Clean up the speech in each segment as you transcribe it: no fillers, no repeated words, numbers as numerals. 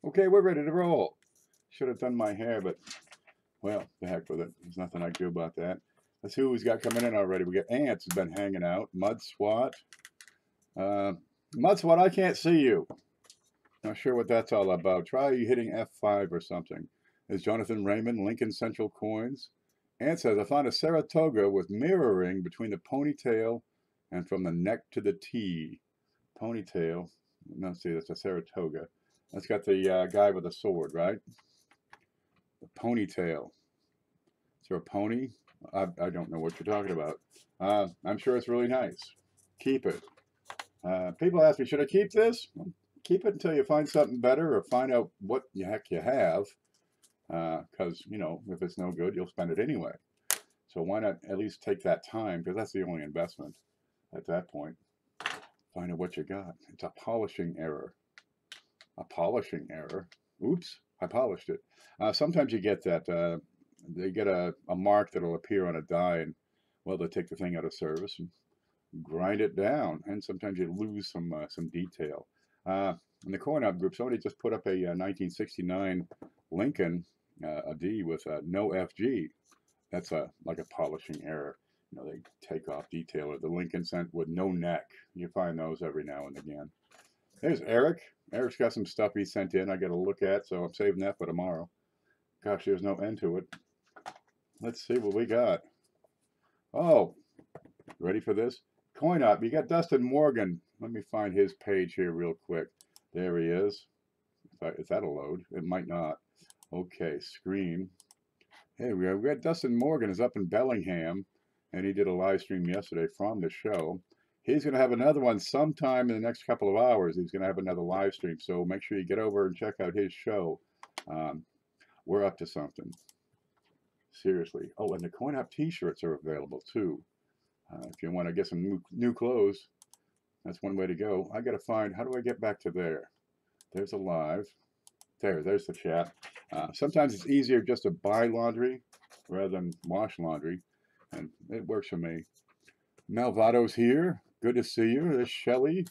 Okay, we're ready to roll. Should have done my hair, but, well, the heck with it. There's nothing I can do about that. Let's see who we've got coming in already. We got Ants has been hanging out. Mud Swat. Uh, Mud Swat, I can't see you. Not sure what that's all about. Try hitting F5 or something. There's Jonathan Raymond, Lincoln Central Coins. Ant says, I found a Saratoga with mirroring between the ponytail and from the neck to the T. Ponytail. No, see, that's a Saratoga. That's got the guy with the sword, right? The ponytail. Is there a pony? I don't know what you're talking about. I'm sure it's really nice. Keep it. People ask me, should I keep this? Well, keep it until you find something better or find out what the heck you have. Because, you know, if it's no good, you'll spend it anyway. So why not at least take that time? Because that's the only investment at that point. Find out what you got. It's a polishing error. A polishing error. Oops, I polished it. Sometimes you get that. They get a mark that'll appear on a die, and, well, they'll take the thing out of service and grind it down. And sometimes you lose some detail. In the Coin Op group, somebody just put up a 1969 Lincoln, a D with no FG. That's like a polishing error. You know, they take off detail, or the Lincoln sent with no neck. You find those every now and again. There's Eric. Eric's got some stuff he sent in I got to look at, so I'm saving that for tomorrow. Gosh, there's no end to it. Let's see what we got. Oh, ready for this? Coin Op. You got Dustin Morgan. Let me find his page here real quick. There he is. If that'll load. It might not. Okay, screen. Hey, we got Dustin Morgan is up in Bellingham, and he did a live stream yesterday from the show. He's going to have another one sometime in the next couple of hours. He's going to have another live stream, so make sure you get over and check out his show. We're up to something. Seriously. Oh, and the Coin Op T-shirts are available too. If you want to get some new clothes, that's one way to go. I got to find, how do I get back to there? There's a live. There's the chat. Sometimes it's easier just to buy laundry rather than wash laundry, and it works for me. Malvado's here. Good to see you. There's Shelly.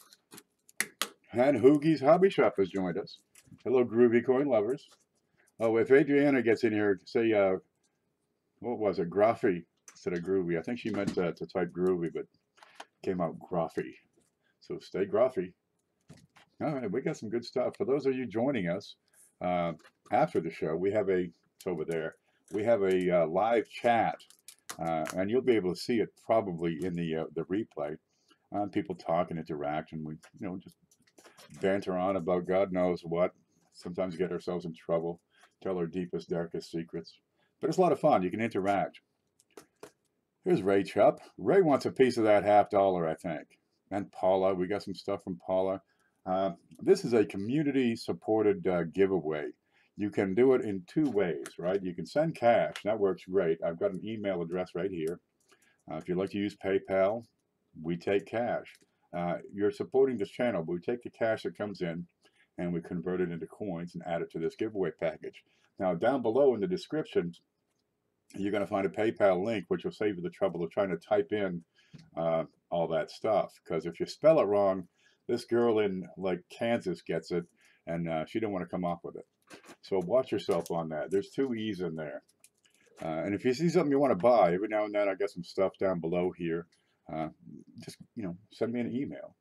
And Hoogie's Hobby Shop has joined us. Hello, Groovy coin lovers. Oh, if Adriana gets in here, say, what was it, Groffy instead of Groovy. I think she meant to type Groovy, but came out Groffy. So stay Groffy. All right, we got some good stuff. For those of you joining us after the show, we have it's over there. We have a live chat, and you'll be able to see it probably in the replay. People talk and interact, and we, you know, just banter on about God knows what. Sometimes get ourselves in trouble, tell our deepest, darkest secrets. But it's a lot of fun. You can interact. Here's Ray Chupp. Ray wants a piece of that $50, I think. And Paula, we got some stuff from Paula. This is a community-supported giveaway. You can do it in two ways, right? You can send cash. That works great. I've got an email address right here. If you'd like to use PayPal, we take cash. You're supporting this channel, but we take the cash that comes in and we convert it into coins and add it to this giveaway package. Now, down below in the description, you're going to find a PayPal link, which will save you the trouble of trying to type in all that stuff. Because if you spell it wrong, this girl in like Kansas gets it, and she don't want to come off with it. So watch yourself on that. There's two E's in there. And if you see something you want to buy, every now and then I got some stuff down below here. Just, you know, send me an email.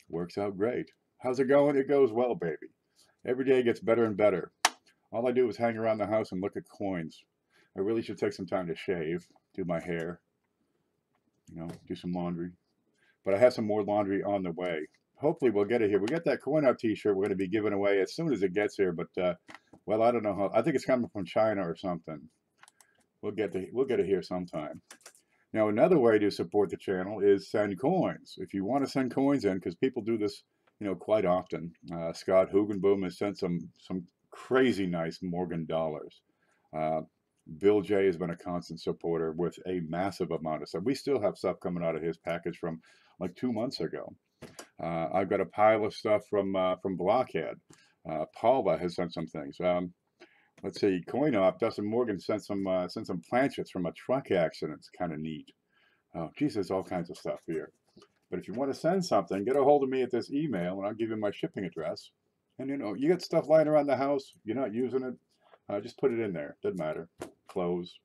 Works out great. How's it going? It goes well, baby. Every day gets better and better. All I do is hang around the house and look at coins. I really should take some time to shave, do my hair, you know, do some laundry. But I have some more laundry on the way. Hopefully we'll get it here. We got that Coin Op T-shirt we're going to be giving away as soon as it gets here. But, well, I don't know how. I think it's coming from China or something. We'll get it here sometime. Now, another way to support the channel is send coins. If you want to send coins in, because people do this, you know, quite often. Scott Hugenboom has sent some crazy nice Morgan dollars. Bill J has been a constant supporter with a massive amount of stuff. We still have stuff coming out of his package from like 2 months ago. I've got a pile of stuff from Blockhead. Paula has sent some things. Let's see, Coin Op, Dustin Morgan sent some planchets from a truck accident. It's kind of neat. Oh, geez, there's all kinds of stuff here. But if you want to send something, get a hold of me at this email, and I'll give you my shipping address. And you know, you got stuff lying around the house, you're not using it, just put it in there. Doesn't matter. Clothes,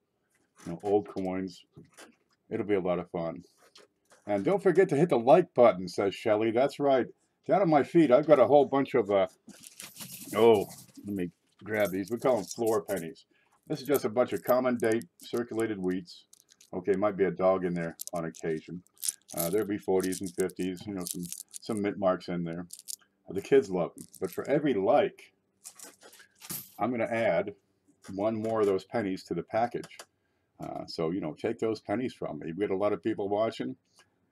you know, old coins. It'll be a lot of fun. And don't forget to hit the like button, says Shelly. That's right. Down on my feet, I've got a whole bunch of, oh, let me grab these. We call them floor pennies. This is just a bunch of common date circulated wheats. Okay, might be a dog in there on occasion. There'll be 40s and 50s, you know, some mint marks in there. The kids love them. But for every like, I'm going to add one more of those pennies to the package. So, you know, take those pennies from me. We got a lot of people watching.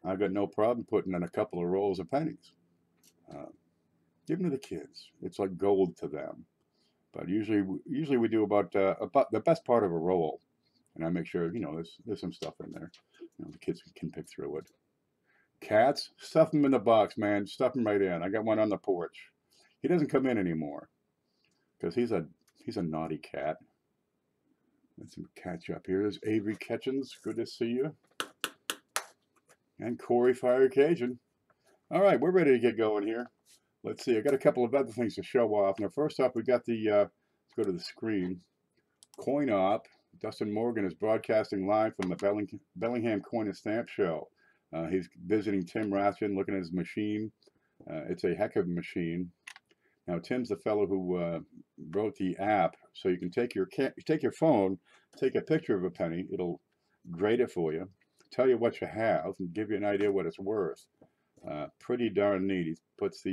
I've got no problem putting in a couple of rolls of pennies. Give them to the kids. It's like gold to them. But usually we do about the best part of a roll, and I make sure, you know, there's some stuff in there. You know, the kids can pick through it. Cats, stuff them in the box, man. Stuff them right in. I got one on the porch. He doesn't come in anymore because he's a naughty cat. Let's catch up here. There's Avery Ketchens. Good to see you. And Corey Fire Cajun. All right, we're ready to get going here. Let's see. I got a couple of other things to show off. Now, first up, we got the. Let's go to the screen. Coin Opp. Dustin Morgan is broadcasting live from the Bellingham Coin and Stamp Show. He's visiting Tim Rathjen, looking at his machine. It's a heck of a machine. Now, Tim's the fellow who wrote the app, so you can take your phone, take a picture of a penny. It'll grade it for you, tell you what you have, and give you an idea what it's worth. Pretty darn neat. He puts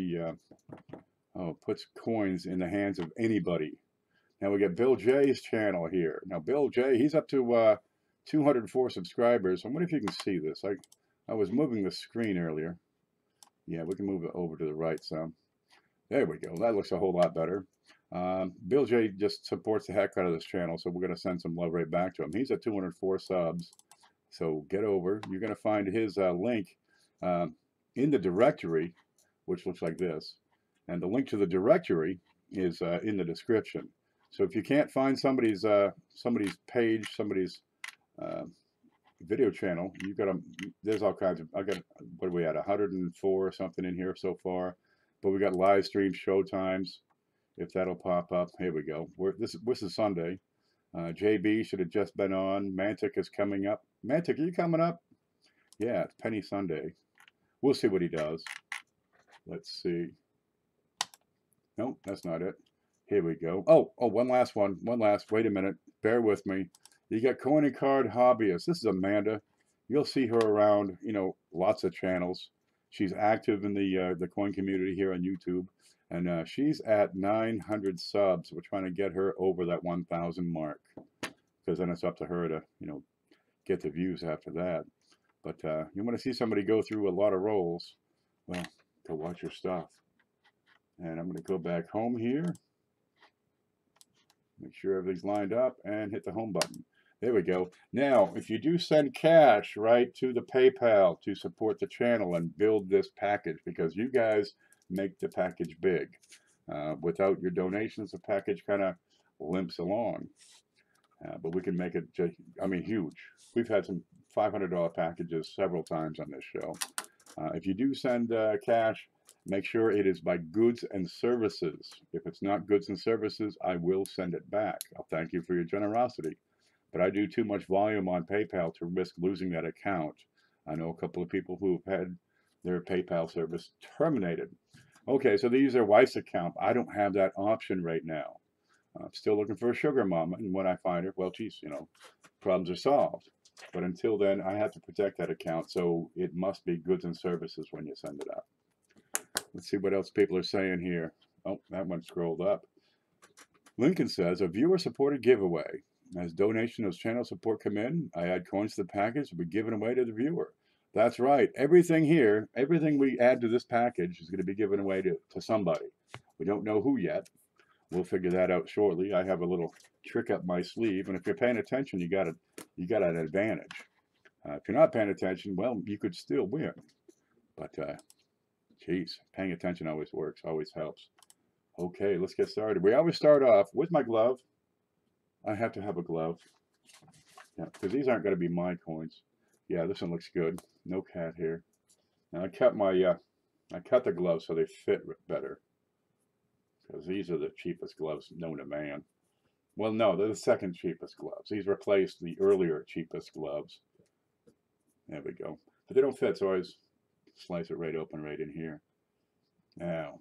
puts coins in the hands of anybody. Now we got Bill J's channel here. Now Bill J, he's up to 204 subscribers. I wonder if you can see this. I was moving the screen earlier. Yeah, we can move it over to the right some. There we go. That looks a whole lot better. Bill J just supports the heck out of this channel, so we're going to send some love right back to him. He's at 204 subs. So get over. You're going to find his link in the directory, which looks like this. And the link to the directory is in the description. So if you can't find somebody's page, somebody's video channel, you've got there's all kinds of, I got, what are we at, 104 or something in here so far. But we got live stream show times, if that'll pop up. Here we go. This is Sunday. JB should have just been on. Mantic is coming up. Mantic, are you coming up? Yeah, it's Penny Sunday. We'll see what he does. Let's see. Nope, that's not it. Here we go. Oh, one last. Wait a minute. Bear with me. You got Coin and Card Hobbyist. This is Amanda. You'll see her around, you know, lots of channels. She's active in the coin community here on YouTube, and she's at 900 subs. We're trying to get her over that 1,000 mark, because then it's up to her to, you know, get the views after that. But you want to see somebody go through a lot of rolls, well, go watch her stuff. And I'm going to go back home here, make sure everything's lined up, and hit the home button. There we go. Now, if you do send cash right to the PayPal to support the channel and build this package, because you guys make the package big. Without your donations, the package kind of limps along. But we can make it, I mean, huge. We've had some $500 packages several times on this show. If you do send cash, make sure it is by goods and services. If it's not goods and services, I will send it back. I'll thank you for your generosity. But I do too much volume on PayPal to risk losing that account. I know a couple of people who have had their PayPal service terminated. Okay, so they use their wife's account. I don't have that option right now. I'm still looking for a sugar mama, and when I find her, well, geez, you know, problems are solved. But until then, I have to protect that account, so it must be goods and services when you send it up. Let's see what else people are saying here. Oh, that one scrolled up. Lincoln says, a viewer-supported giveaway. As donation of channel support come in, I add coins to the package to be given away to the viewer. That's right. Everything here, everything we add to this package is going to be given away to somebody. We don't know who yet. We'll figure that out shortly. I have a little trick up my sleeve, and if you're paying attention, you got an advantage. If you're not paying attention, well, you could still win. But, geez, paying attention always works, always helps. Okay, let's get started. We always start off with my glove. I have to have a glove. Yeah, because these aren't going to be my coins. Yeah, this one looks good. No cat here. Now I cut my I cut the gloves so they fit better. because these are the cheapest gloves known to man. Well, no, they're the second cheapest gloves. These replaced the earlier cheapest gloves. There we go. But they don't fit, so I always slice it right open right in here. Now,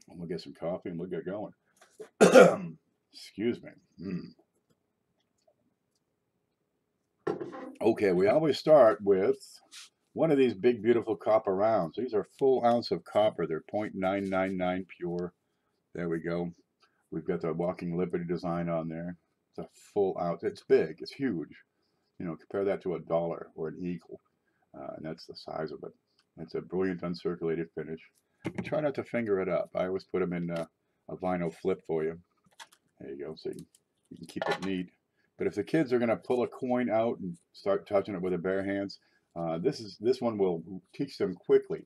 we'll get some coffee and we'll get going. Excuse me. Okay, we always start with one of these big, beautiful copper rounds. These are full ounce of copper. They're 0.999 pure. There we go. We've got the Walking Liberty design on there. It's a full ounce. It's big. It's huge. You know, compare that to a dollar or an eagle. And that's the size of it. It's a brilliant uncirculated finish. Try not to finger it up. I always put them in a vinyl flip for you. There you go. So you can keep it neat. But if the kids are going to pull a coin out and start touching it with their bare hands, this one will teach them quickly.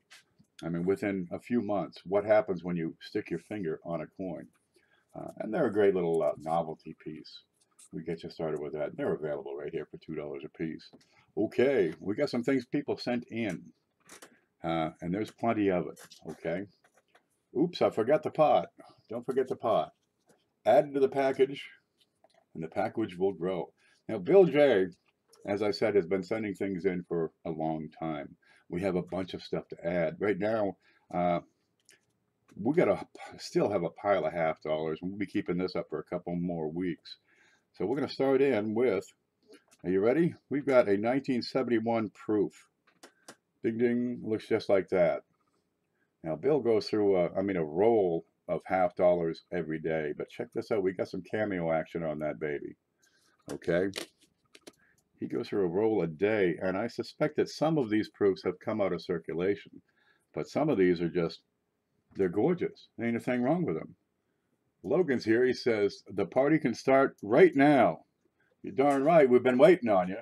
I mean, within a few months, what happens when you stick your finger on a coin. And they're a great little novelty piece. We get you started with that. They're available right here for $2 a piece. Okay, we got some things people sent in. And there's plenty of it, okay? Oops, I forgot the pot. Don't forget the pot. Add it to the package, and the package will grow. Now, Bill J, as I said, has been sending things in for a long time. We have a bunch of stuff to add. Right now, we still have a pile of $half. We'll be keeping this up for a couple more weeks. So we're going to start in with, are you ready? We've got a 1971 proof. Ding, ding, looks just like that. Now, Bill goes through, a roll of $half every day. But check this out. We got some cameo action on that baby. Okay? He goes through a roll a day, and I suspect that some of these proofs have come out of circulation. But some of these are just, they're gorgeous. There ain't a thing wrong with them. Logan's here. He says, the party can start right now. You're darn right. We've been waiting on you.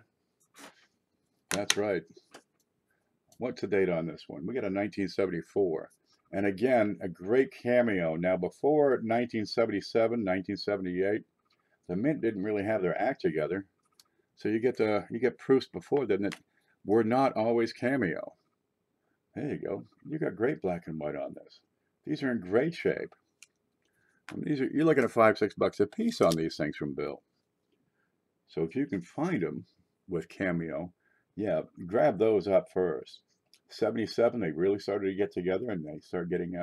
That's right. What's the date on this one? We got a 1974. And again, a great cameo. Now, before 1977, 1978, the Mint didn't really have their act together. So you get proofs before then that were not always cameo. There you go. You got great black and white on this. These are in great shape. And you're looking at $5, $6 a piece on these things from Bill. So if you can find them with cameo, yeah, grab those up first. 77, they really started to get together, and they started getting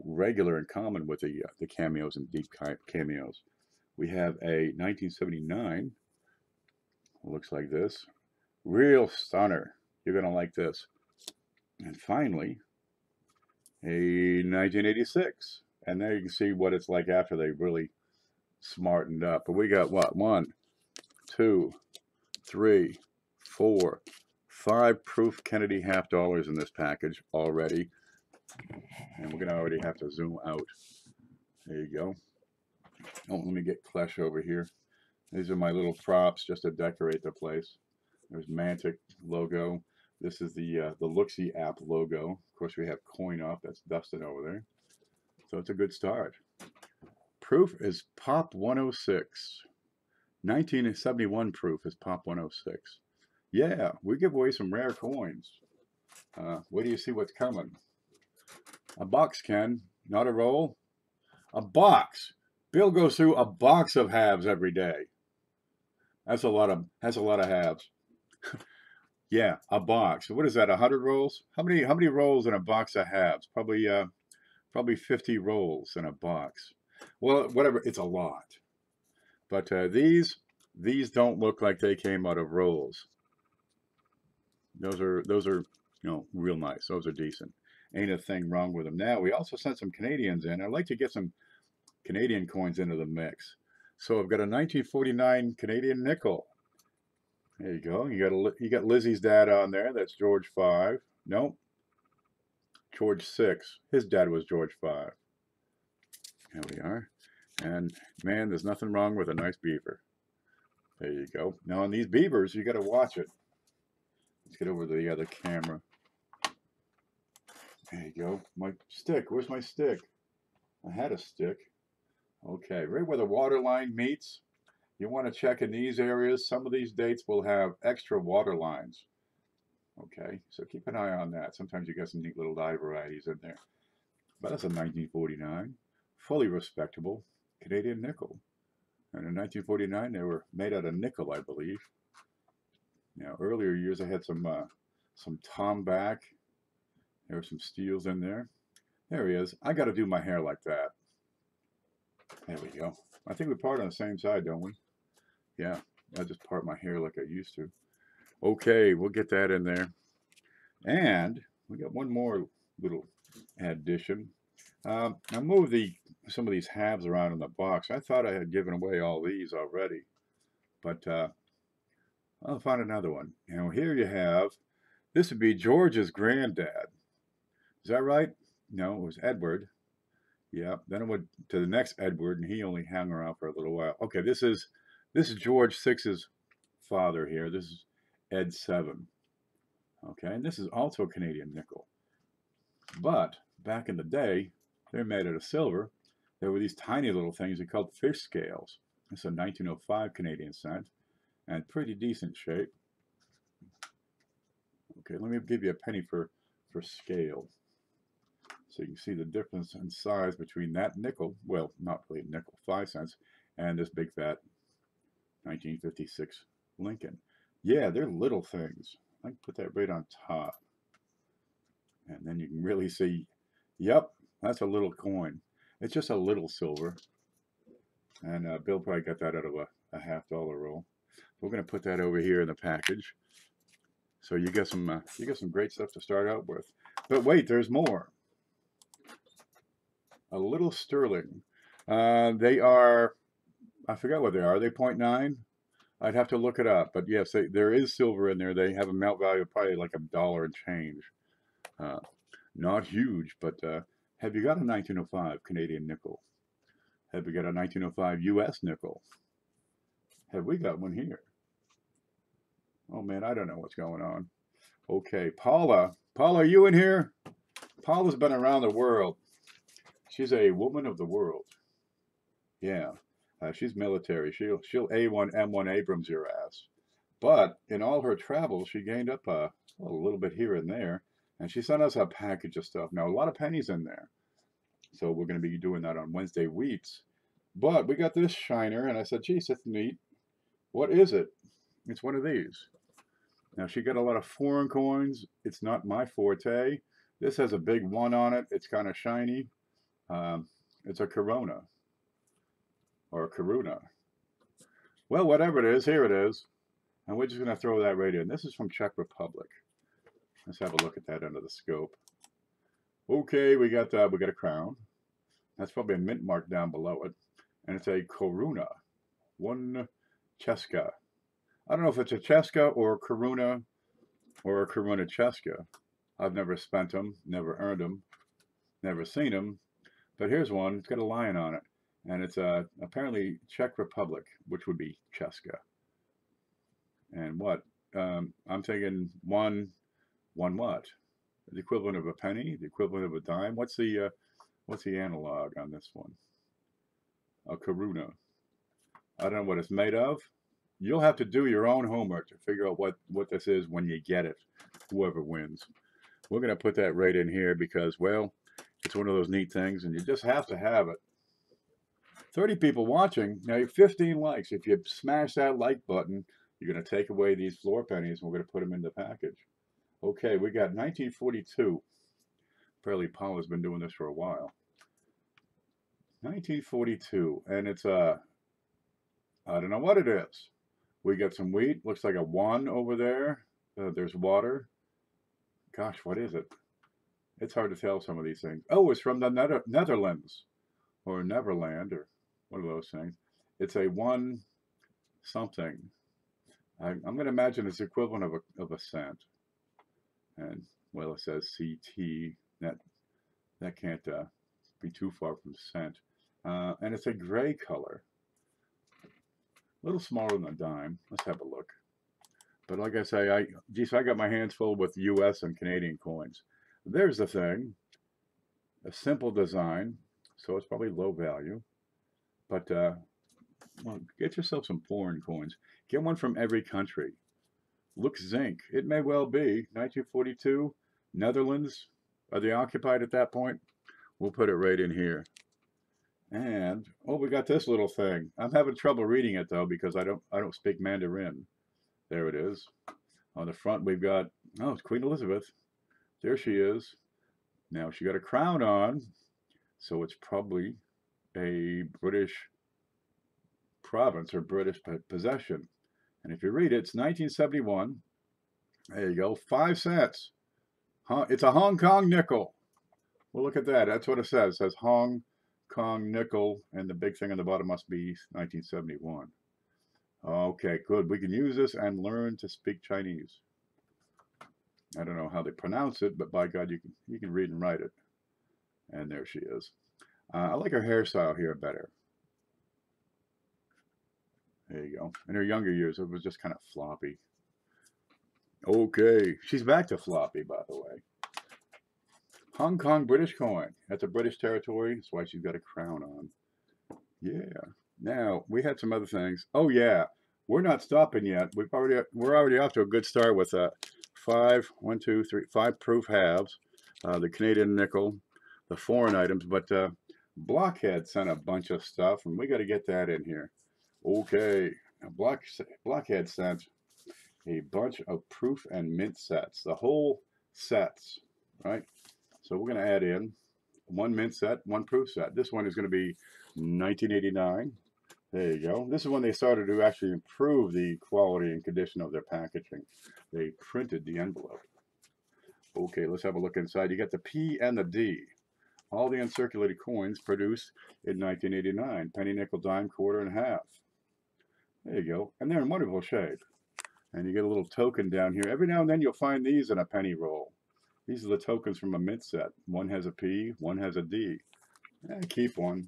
regular and common with the cameos and deep cameos. We have a 1979. Looks like this. Real stunner. You're gonna like this. And finally, a 1986. And there you can see what it's like after they really smartened up. But we got what? 1, 2, 3, 4, 5 proof Kennedy $half in this package already. And we're gonna already have to zoom out. There you go. Oh, let me get Klesh over here. These are my little props just to decorate the place. There's Mantic logo. This is the Looksy app logo. Of course, we have Coin Up. That's Dustin over there. So it's a good start. Proof is Pop 106. 1971 proof is Pop 106. Yeah, we give away some rare coins. Wait till you see what's coming. A box, Ken, not a roll. A box. Bill goes through a box of halves every day. That's a lot of halves. Yeah, a box. What is that? 100 rolls? How many rolls in a box of halves? Probably 50 rolls in a box. Well, whatever. It's a lot. But these don't look like they came out of rolls. Those are real nice. Those are decent. Ain't a thing wrong with them. Now we also sent some Canadians in. I'd like to get some Canadian coins into the mix. So I've got a 1949 Canadian nickel. There you go. You got Lizzie's dad on there. That's George V. Nope. George VI. His dad was George V. There we are. And man, there's nothing wrong with a nice beaver. There you go. Now on these beavers, you got to watch it. Let's get over to the other camera. There you go. My stick. Where's my stick? I had a stick. Okay, right where the water line meets, you want to check in these areas. Some of these dates will have extra water lines. Okay, so keep an eye on that. Sometimes you got some neat little dye varieties in there. But that's a 1949. fully respectable Canadian nickel. And in 1949, they were made out of nickel, I believe. Now, earlier years, I had some tomback. There were some steels in there. There he is. I got to do my hair like that. There we go. I think we part on the same side, don't we? Yeah, I just part my hair like I used to. Okay, we'll get that in there. And we got one more little addition. I moved some of these halves around in the box. I thought I had given away all these already, but I'll find another one. Now here you have, this would be George's granddad. Is that right? No, it was Edward. Yeah, then it went to the next Edward, and he only hung around for a little while. Okay, this is George VI's father here. This is Ed 7. Okay, and this is also Canadian nickel. But back in the day, they were made out of silver. There were these tiny little things they called fish scales. It's a 1905 Canadian cent, and pretty decent shape. Okay, let me give you a penny for scale. So you can see the difference in size between that nickel, well, not really nickel, 5 cents, and this big fat 1956 Lincoln. Yeah, they're little things. I can put that right on top. And then you can really see, yep, that's a little coin. It's just a little silver. And Bill probably got that out of a $50 roll. We're going to put that over here in the package. So you got some great stuff to start out with. But wait, there's more. A little sterling. They are, I forgot what they are. Are they 0.9? I'd have to look it up. But yes, there is silver in there. They have a melt value of probably like $1 and change. Not huge, but have you got a 1905 Canadian nickel? Have we got a 1905 US nickel? Have we got one here? Oh man, I don't know what's going on. Okay, Paula, are you in here? Paula's been around the world. She's a woman of the world. Yeah, she's military. She'll A1, M1 Abrams your ass. But in all her travels, she gained up a little bit here and there. And she sent us a package of stuff. Now, a lot of pennies in there. So we're going to be doing that on Wednesday Wheats. But we got this shiner, and I said, geez, that's neat. What is it? It's one of these. Now, she got a lot of foreign coins. It's not my forte. This has a big 1 on it. It's kind of shiny. It's a Corona. Or a Karuna. Well, whatever it is, here it is. And we're just going to throw that right in. This is from Czech Republic. Let's have a look at that under the scope. Okay, we got a crown. That's probably a mint mark down below it. And it's a Koruna. 1 Česká. I don't know if it's a Česká or a Koruna or a Koruna Česká. I've never spent them, never earned them, never seen them. But here's one. It's got a lion on it. And it's apparently Czech Republic, which would be Česká. And what? I'm thinking one what? The equivalent of a penny? The equivalent of a dime? What's the analog on this one? A Koruna. I don't know what it's made of. You'll have to do your own homework to figure out what this is when you get it, whoever wins. We're going to put that right in here because, well, it's one of those neat things, and you just have to have it. 30 people watching. Now, you have 15 likes. If you smash that like button, you're going to take away these floor pennies, and we're going to put them in the package. Okay, we got 1942. Apparently, Paula's been doing this for a while. 1942, and it's I don't know what it is. We got some wheat. Looks like a 1 over there. There's water. Gosh, what is it? It's hard to tell some of these things. Oh, it's from the Netherlands, or Neverland, or one of those things. It's a 1 something. I'm going to imagine it's equivalent of a cent. And, well, it says CT. That can't be too far from cent. And it's a gray color. A little smaller than a dime. Let's have a look. But like I say, I got my hands full with US and Canadian coins. There's the thing. A simple design. So it's probably low value. But, well, get yourself some foreign coins. Get one from every country. Looks zinc. It may well be. 1942, Netherlands. Are they occupied at that point? We'll put it right in here. And oh, we got this little thing. I'm having trouble reading it though because I don't speak Mandarin. There it is. On the front we've got, oh, it's Queen Elizabeth. There she is. Now she got a crown on, so it's probably a British province or British possession. And if you read it, it's 1971. There you go, 5 cents. Huh? It's a Hong Kong nickel. Well, look at that. That's what it says. It says Hong Kong nickel, and the big thing on the bottom must be 1971. Okay, good. We can use this and learn to speak Chinese. I don't know how they pronounce it, but by God, you can read and write it. And there she is. I like her hairstyle here better. There you go. In her younger years, it was just kind of floppy. Okay, she's back to floppy, by the way. Hong Kong British coin. That's a British territory. That's why she's got a crown on. Yeah. Now, we had some other things. Oh, yeah. We're not stopping yet. We're already off to a good start with 5 proof halves, the Canadian nickel, the foreign items, but Blockhead sent a bunch of stuff, and we got to get that in here. Okay, now Blockhead sent a bunch of proof and mint sets, the whole sets, right? So we're going to add in 1 mint set, 1 proof set. This one is going to be 1989. There you go. This is when they started to actually improve the quality and condition of their packaging. They printed the envelope. Okay, let's have a look inside. You got the P and the D. All the uncirculated coins produced in 1989. Penny, nickel, dime, quarter, and half. There you go. And they're in wonderful shape. And you get a little token down here. Every now and then you'll find these in a penny roll. These are the tokens from a mint set. One has a P, one has a D. Keep one.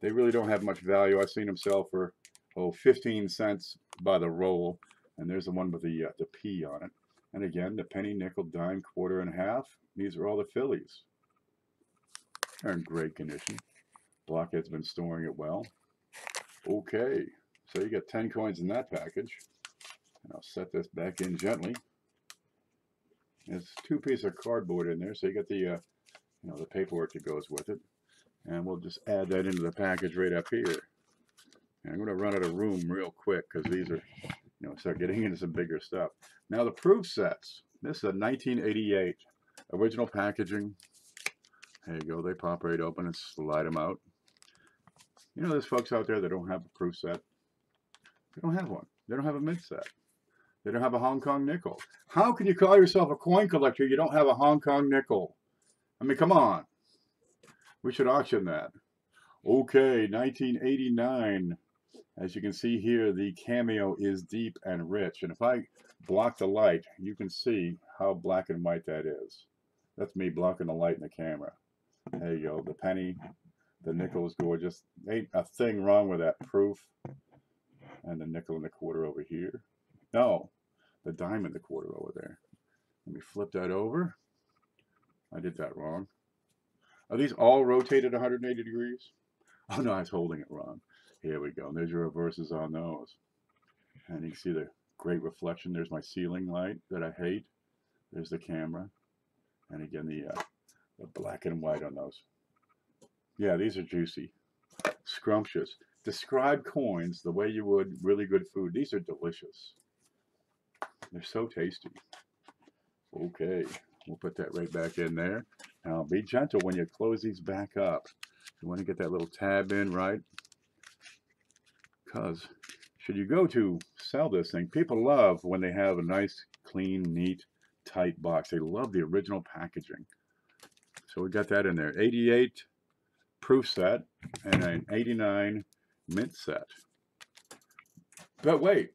They really don't have much value. I've seen them sell for 15 cents by the roll. And there's the one with the P on it. And again, the penny, nickel, dime, quarter, and half. These are all the Phillies. They're in great condition. Blockhead's been storing it well. Okay, so you get 10 coins in that package. And I'll set this back in gently. There's 2 pieces of cardboard in there, so you get the the paperwork that goes with it. And we'll just add that into the package right up here. And I'm going to run out of room real quick because these are, start getting into some bigger stuff. Now the proof sets. This is a 1988 original packaging. There you go. They pop right open and slide them out. There's folks out there that don't have a proof set. They don't have one. They don't have a mint set. They don't have a Hong Kong nickel. How can you call yourself a coin collector? You don't have a Hong Kong nickel. I mean, come on. We should auction that. Okay, 1989. As you can see here, the cameo is deep and rich. And if I block the light, you can see how black and white that is. That's me blocking the light in the camera. There you go. The penny, the nickel is gorgeous. Ain't a thing wrong with that proof. And the nickel and the quarter over here. No, the dime and the quarter over there. Let me flip that over. I did that wrong. Are these all rotated 180 degrees? Oh no, I was holding it wrong. Here we go. And there's your reverses on those. And you can see the great reflection. There's my ceiling light that I hate. There's the camera. And again, the black and white on those. Yeah, these are juicy. Scrumptious. Describe coins the way you would really good food. These are delicious. They're so tasty. Okay, we'll put that right back in there. Now be gentle when you close these back up. You want to get that little tab in right. Because should you go to sell this thing, people love when they have a nice, clean, neat, tight box. They love the original packaging. So we got that in there. 88 proof set and an 89 mint set. But wait,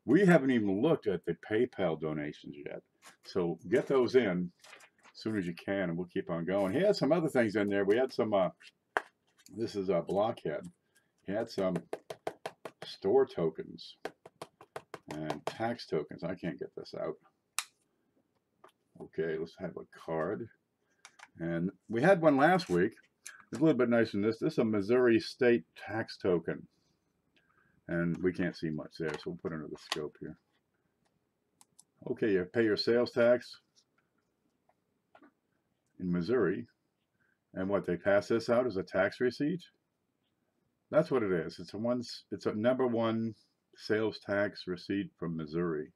we haven't even looked at the PayPal donations yet. So get those in as soon as you can, and we'll keep on going. He had some other things in there. We had some, this is a Blockhead. He had some store tokens and tax tokens. I can't get this out. Okay, let's have a card. And we had one last week. It's a little bit nicer than this. This is a Missouri state tax token. And we can't see much there, so we'll put it under the scope here. Okay, you pay your sales tax in Missouri. And what, they pass this out as a tax receipt? That's what it is. It's a #1 sales tax receipt from Missouri.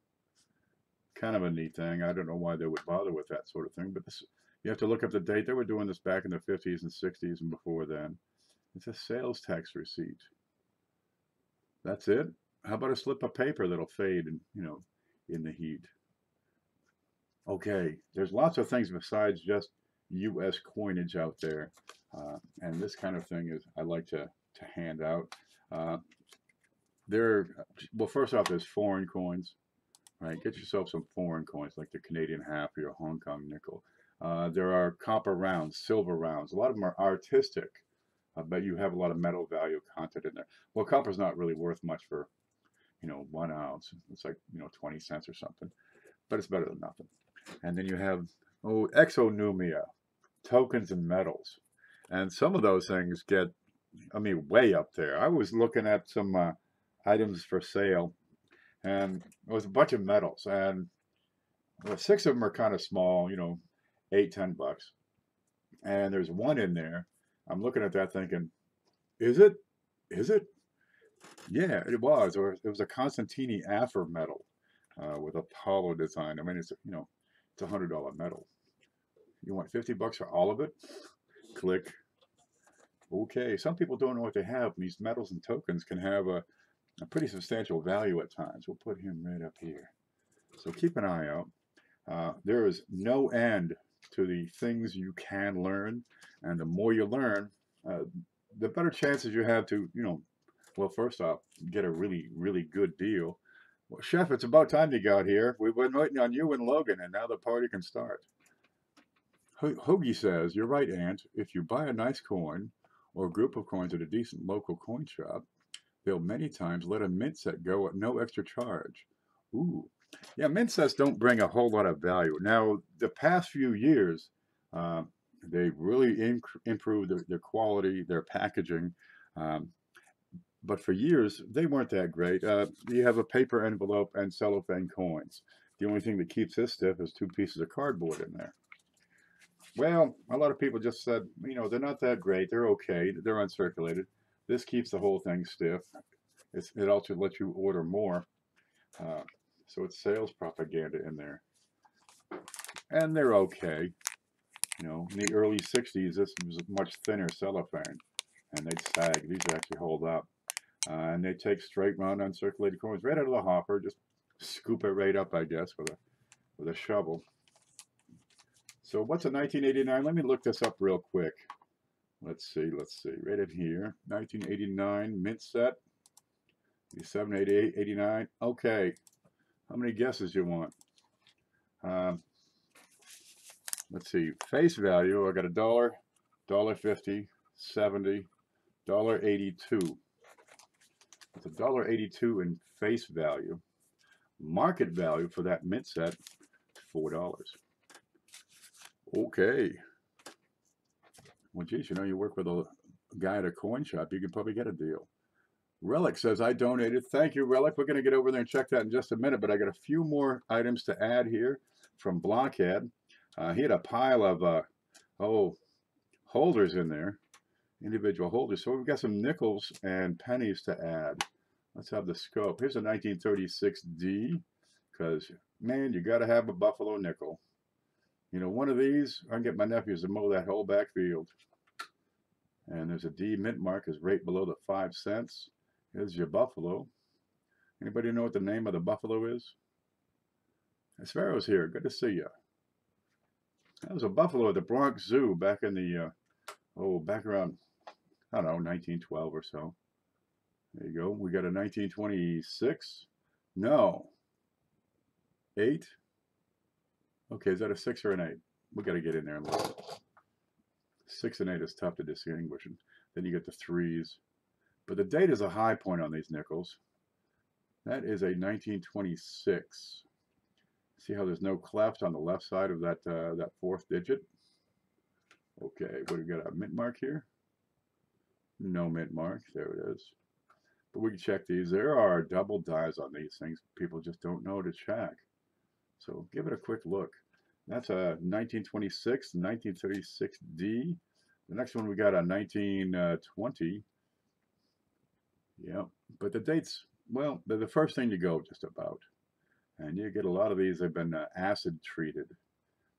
Kind of a neat thing. I don't know why they would bother with that sort of thing, but this, you have to look up the date. They were doing this back in the 50s and 60s and before then. It's a sales tax receipt. That's it. How about a slip of paper that'll fade and, in the heat? Okay, there's lots of things besides just U.S. coinage out there, and this kind of thing is I like to hand out. Uh, well, first off, there's foreign coins. Right, get yourself some foreign coins like the Canadian half or your Hong Kong nickel. There are copper rounds, silver rounds. A lot of them are artistic, but you have a lot of metal value content in there. Well, copper's not really worth much for, 1 ounce. It's like, 20 cents or something, but it's better than nothing. And then you have, exonumia, tokens and metals. And some of those things get, way up there. I was looking at some items for sale, and it was a bunch of metals, and 6 of them are kind of small, $8-10. And there's one in there. I'm looking at that thinking, is it? Yeah, it was. Or it was a Constantini Affer metal with Apollo design. It's it's $100 metal. You want $50 for all of it? Click. Okay. Some people don't know what they have. These metals and tokens can have a pretty substantial value at times. We'll put him right up here. So keep an eye out. There is no end to the things you can learn, and the more you learn, the better chances you have to, well, first off, get a really, really good deal. Well, Chef, it's about time you got here. We've been waiting on you and Logan, and now the party can start. Hoagie says, you're right, Aunt. If you buy a nice coin or a group of coins at a decent local coin shop, they'll many times let a mint set go at no extra charge. Ooh. Yeah, mint sets don't bring a whole lot of value. Now, the past few years, they've really improved their quality, their packaging. But for years, they weren't that great. You have a paper envelope and cellophane coins. The only thing that keeps this stiff is 2 pieces of cardboard in there. Well, a lot of people just said, they're not that great. They're okay. They're uncirculated. This keeps the whole thing stiff. It also lets you order more. So it's sales propaganda in there. And they're okay. In the early 60s, this was much thinner cellophane. And they'd sag. These actually hold up. And they take straight round uncirculated coins right out of the hopper. Just scoop it right up, I guess, with a shovel. So what's a 1989? Let me look this up real quick. Let's see. Right in here. 1989 mint set. 87, 88, 89. Okay. How many guesses you want? Let's see. Face value, I got $1, $1.50, $70, $1.82. It's $1.82 in face value. Market value for that mint set, $4. Okay. Well, geez, you work with a guy at a coin shop, you could probably get a deal. Relic says, I donated. Thank you, Relic. We're going to get over there and check that in just a minute, but I got a few more items to add here from Blockhead. He had a pile of, holders in there, individual holders. So we've got some nickels and pennies to add. Let's have the scope. Here's a 1936D, because, man, you got to have a buffalo nickel. One of these, I can get my nephews to mow that whole backfield. And there's a D mint mark is right below the 5 cents. Here's your buffalo. Anybody know what the name of the buffalo is? Sparrow's here. Good to see you. That was a buffalo at the Bronx Zoo back in the, back around, I don't know, 1912 or so. There you go. We got a 1926. No. 8. Okay, is that a 6 or an 8? We got to get in there and look. 6 and 8 is tough to distinguish. And then you get the 3s. But the date is a high point on these nickels. That is a 1926. See how there's no cleft on the left side of that 4th digit? Okay, what do we got? A mint mark here? No mint mark. There it is. But we can check these. There are double dies on these things. People just don't know to check. So give it a quick look. That's a 1926, 1936D. The next one we got a 1920. Yeah, but the dates, well, they're the first thing to go just about. And you get a lot of these have been acid treated.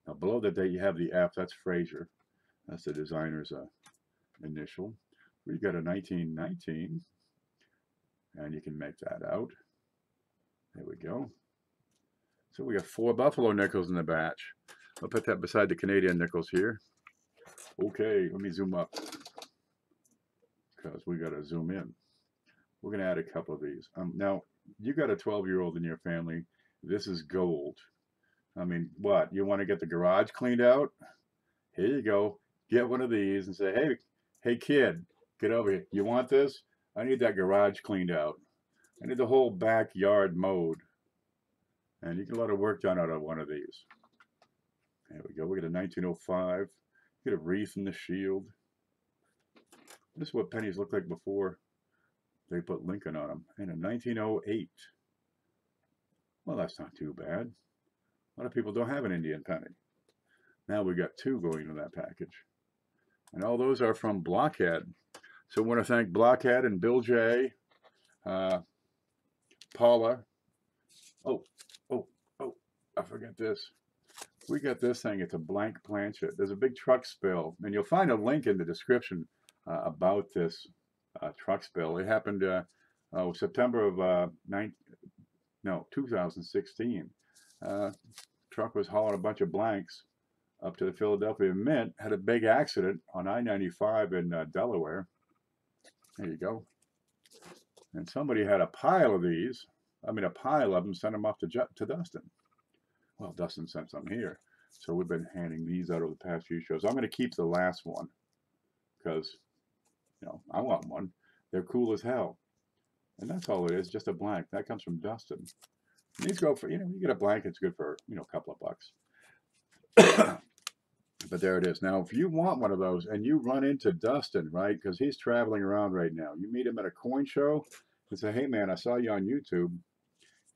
Now below the date you have the F, that's Fraser. That's the designer's initial. We got a 1919, and you can make that out. There we go. So we got 4 Buffalo nickels in the batch. I'll put that beside the Canadian nickels here. Okay, let me zoom up because we got to zoom in. We're going to add a couple of these. Now, you got a 12-year-old in your family. This is gold. I mean, what? You want to get the garage cleaned out? Here you go. Get one of these and say, hey kid, get over here. You want this? I need that garage cleaned out. I need the whole backyard mowed. And you get a lot of work done out of one of these. There we go. We got a 1905. Get a wreath in the shield. This is what pennies looked like before they put Lincoln on them. And a 1908. Well, that's not too bad. A lot of people don't have an Indian penny. Now we got 2 going into that package. And all those are from Blockhead. So I want to thank Blockhead and Bill J, Paula. Oh, I forgot this. We got this thing. It's a blank planchet. There's a big truck spill, and you'll find a link in the description about this truck spill. It happened September of 2016. Truck was hauling a bunch of blanks up to the Philadelphia Mint, had a big accident on I-95 in Delaware. There you go. And somebody had a pile of these. I mean, a pile of them, sent them off to Dustin. Well, Dustin sent some here. So we've been handing these out over the past few shows. I'm going to keep the last one because, you know, I want one. They're cool as hell. And that's all it is, just a blank. That comes from Dustin. And these go for, you know, you get a blank, it's good for, you know, a couple of bucks. But there it is. Now, if you want one of those and you run into Dustin, right, because he's traveling around right now, you meet him at a coin show and say, hey, man, I saw you on YouTube.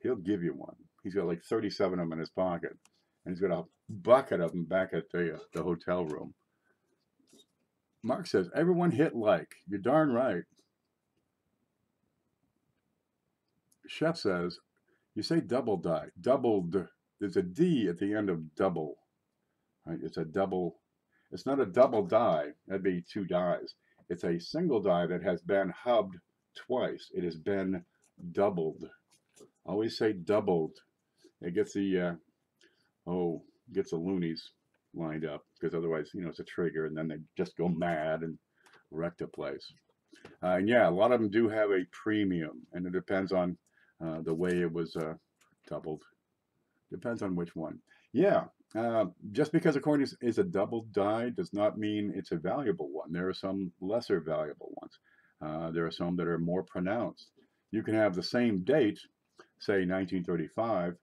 He'll give you one. He's got like 37 of them in his pocket. And he's got a bucket of them back at the hotel room. Mark says, everyone hit like. You're darn right. Chef says, you say double die. Doubled. There's a D at the end of double. Right? It's a double. It's not a double die. That'd be 2 dies. It's a single die that has been hubbed twice. It has been doubled. Always say doubled. It gets the gets the loonies lined up because otherwise, you know, it's a trigger and then they just go mad and wreck the place. And yeah, a lot of them do have a premium, and it depends on the way it was doubled. Depends on which one. Yeah, just because a coin is a double die does not mean it's a valuable one. There are some lesser valuable ones. There are some that are more pronounced. You can have the same date, say 1935,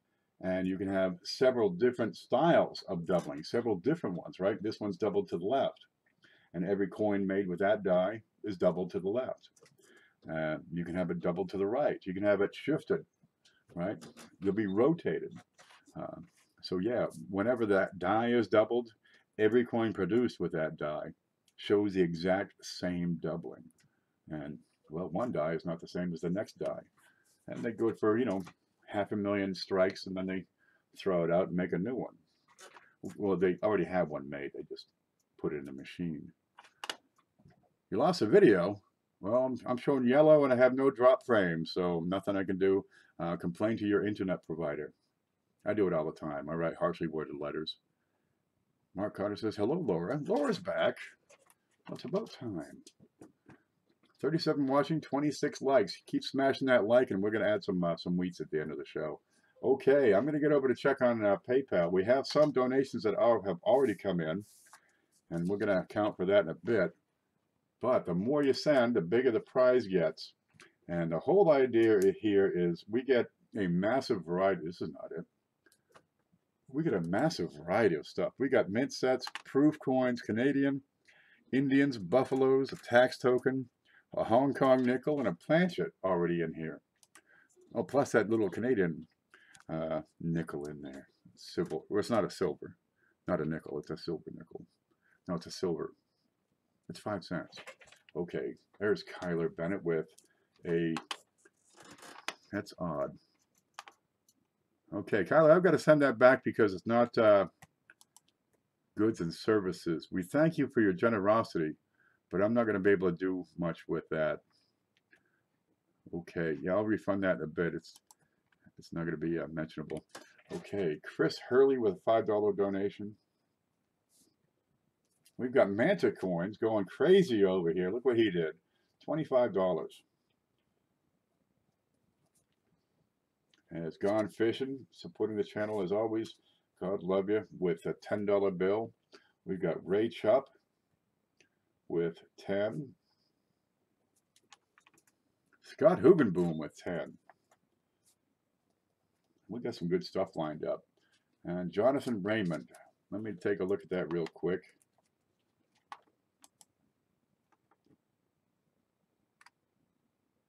and you can have several different styles of doubling, several different ones, right? This one's doubled to the left, and every coin made with that die is doubled to the left. You can have it doubled to the right. You can have it shifted, right? They'll be rotated. So yeah, whenever that die is doubled, every coin produced with that die shows the exact same doubling. And well, one die is not the same as the next die. And they go for, you know, 500,000 strikes, and then they throw it out and make a new one. Well, they already have one made. They just put it in the machine. You lost a video. Well, I'm showing yellow and I have no drop frame, so nothing I can do. Complain to your internet provider. I do it all the time. I write harshly worded letters. Mark Carter says, hello, Laura. Laura's back. Well, it's about time. 37 watching, 26 likes. Keep smashing that like, and we're going to add some wheats at the end of the show. Okay, I'm going to get over to check on PayPal. We have some donations that have already come in, and we're going to account for that in a bit. But the more you send, the bigger the prize gets. And the whole idea here is we get a massive variety. This is not it. We get a massive variety of stuff. We got mint sets, proof coins, Canadian, Indians, buffaloes, a tax token, a Hong Kong nickel, and a planchet already in here. Oh, plus that little Canadian nickel in there. Silver. Well, it's not a silver. Not a nickel. It's a silver nickel. No, it's a silver. It's 5 cents. Okay, there's Kyler Bennett with a, that's odd. Okay, Kyler, I've got to send that back because it's not goods and services. We thank you for your generosity, but I'm not going to be able to do much with that. Okay, yeah, I'll refund that in a bit. It's not going to be mentionable. Okay, Chris Hurley with a $5 donation. We've got Manta coins going crazy over here. Look what he did. $25. And it's Gone Fishing, supporting the channel as always. God love you with a $10 bill. We've got Ray Chupp with 10. Scott Hugenboom with 10. We got some good stuff lined up. And Jonathan Raymond. Let me take a look at that real quick.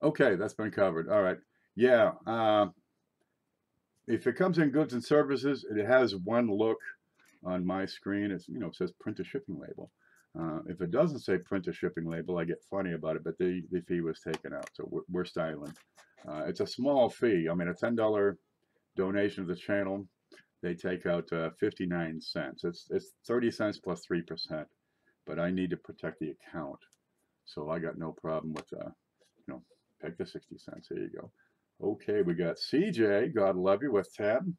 Okay, that's been covered. All right. Yeah. If it comes in goods and services, it has one look on my screen. It's, you know, it says print a shipping label. If it doesn't say print a shipping label, I get funny about it, but the fee was taken out, so we're styling. It's a small fee. I mean, a $10 donation to the channel, they take out 59 cents. It's 30 cents plus 3%, but I need to protect the account, so I got no problem with, you know, take the 60 cents. There you go. Okay, we got CJ, God love you, with 10.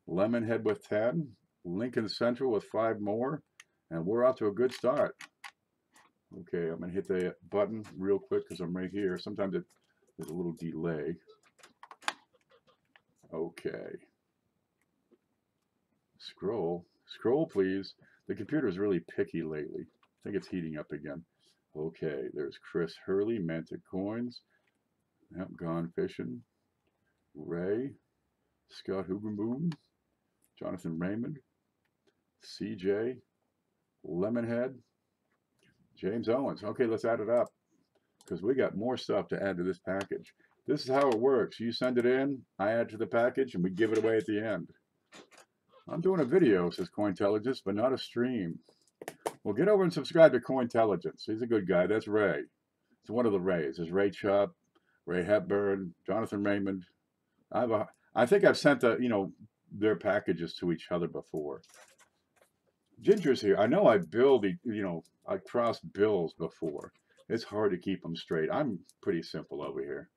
Lemonhead with 10. Lincoln Central with 5 more. And we're off to a good start. Okay, I'm going to hit the button real quick because I'm right here. Sometimes there's a little delay. Okay. Scroll. Scroll, please. The computer is really picky lately. I think it's heating up again. Okay, there's Chris Hurley, Manta Coins. Yep, Gone Fishing. Ray. Scott Hugenboom. Jonathan Raymond. CJ. Lemonhead. James Owens. Okay, let's add it up because we got more stuff to add to this package. This is how it works. You send it in, I add to the package, and we give it away at the end. I'm doing a video, says Cointelligence, but not a stream. Well, get over and subscribe to Cointelligence. He's a good guy. That's Ray. It's one of the Rays. There's Ray Chupp, Ray Hepburn, Jonathan Raymond. I think I've sent their packages to each other before. Ginger's here. I know I I cross bills before. It's hard to keep them straight. I'm pretty simple over here.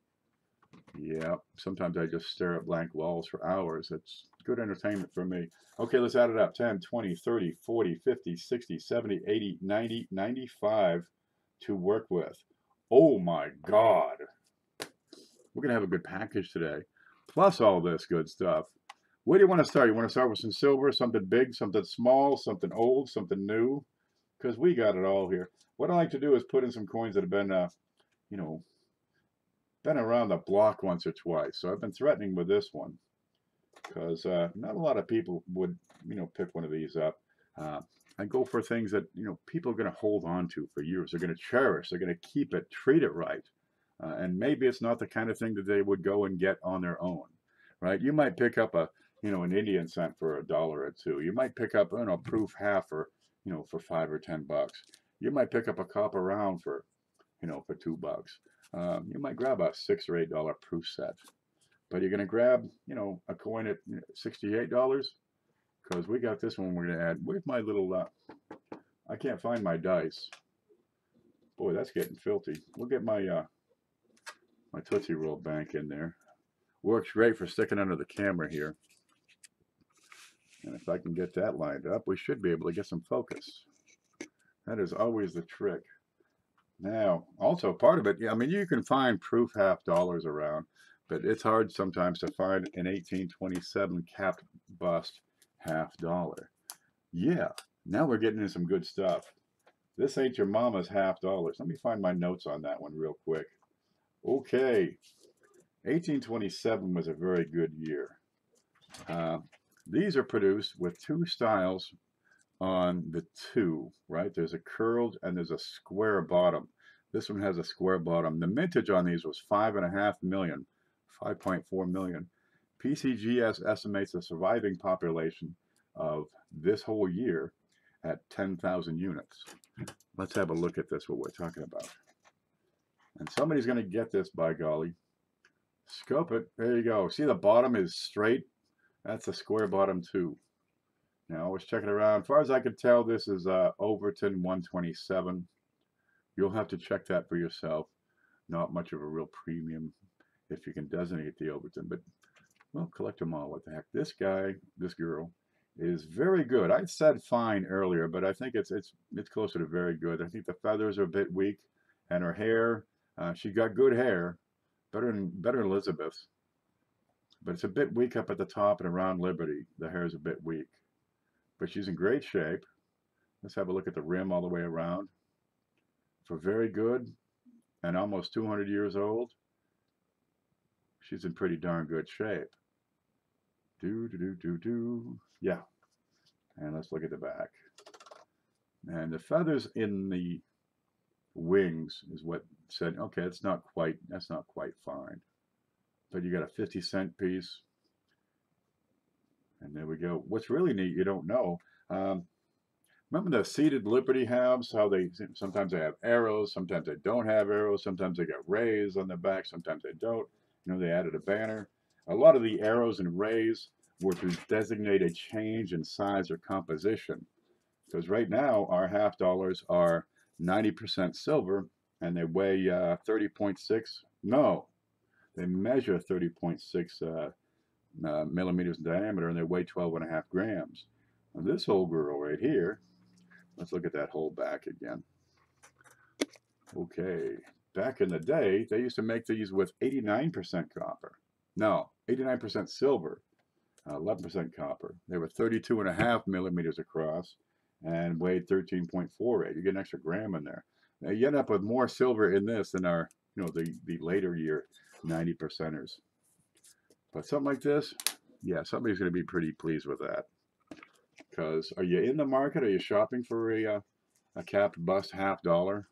Yeah, sometimes I just stare at blank walls for hours. It's good entertainment for me. Okay, let's add it up. 10, 20, 30, 40, 50, 60, 70, 80, 90, 95 to work with. Oh my God. We're going to have a good package today. Plus all this good stuff. Where do you want to start? You want to start with some silver, something big, something small, something old, something new? Because we got it all here. What I like to do is put in some coins that have been, been around the block once or twice. So I've been threatening with this one because not a lot of people would, pick one of these up. I go for things that, people are going to hold on to for years. They're going to cherish. They're going to keep it, treat it right. And maybe it's not the kind of thing that they would go and get on their own, right? You might pick up an Indian cent for $1 or $2. You might pick up, proof half for, for $5 or $10. You might pick up a copper round for, for $2. You might grab a $6 or $8 proof set, but you're going to grab, a coin at $68 because we got this one we're going to add. Where's my little, I can't find my dice. Boy, that's getting filthy. We'll get my, my Tootsie Roll bank in there. Works great for sticking under the camera here. And if I can get that lined up, we should be able to get some focus. That is always the trick. Now, also part of it, I mean, you can find proof half dollars around, but it's hard sometimes to find an 1827 capped bust half dollar. Yeah, now we're getting into some good stuff. This ain't your mama's half dollars. Let me find my notes on that one real quick. Okay, 1827 was a very good year. These are produced with two styles on the two, right? There's a curled and there's a square bottom. This one has a square bottom. The mintage on these was 5.5 million, 5.4 million. PCGS estimates the surviving population of this whole year at 10,000 units. Let's have a look at this, what we're talking about. And somebody's going to get this, by golly. Scope it. There you go. See, the bottom is straight. That's a square bottom too. Now, let's check it around. As far as I can tell, this is Overton 127. You'll have to check that for yourself. Not much of a real premium if you can designate the Overton, but well, collect them all. What the heck? This guy, this girl, is very good. I said fine earlier, but I think it's closer to very good. I think the feathers are a bit weak, and her hair, she got good hair, better than Elizabeth's, but it's a bit weak up at the top and around Liberty. The hair is a bit weak, but she's in great shape. Let's have a look at the rim all the way around. For very good and almost 200 years old, she's in pretty darn good shape. Yeah. And let's look at the back. And the feathers in the wings is what said, okay, that's not quite fine. But you got a 50-cent piece. And there we go. What's really neat, you don't know. Remember the seated Liberty halves, how sometimes they have arrows, sometimes they don't have arrows, sometimes they got rays on the back, sometimes they don't. You know, they added a banner. A lot of the arrows and rays were to designate a change in size or composition. Because right now, our half dollars are 90% silver, and they weigh 30.6. No, they measure 30.6 millimeters in diameter, and they weigh 12.5 grams. Now, this whole girl right here, let's look at that whole back again. Okay, back in the day, they used to make these with 89% copper. No, 89% silver, 11% copper. They were 32.5 millimeters across and weighed 13.48. You get an extra gram in there. Now you end up with more silver in this than our, the later year 90%ers. But something like this, yeah, somebody's going to be pretty pleased with that. Because are you in the market? Are you shopping for a capped bust half dollar?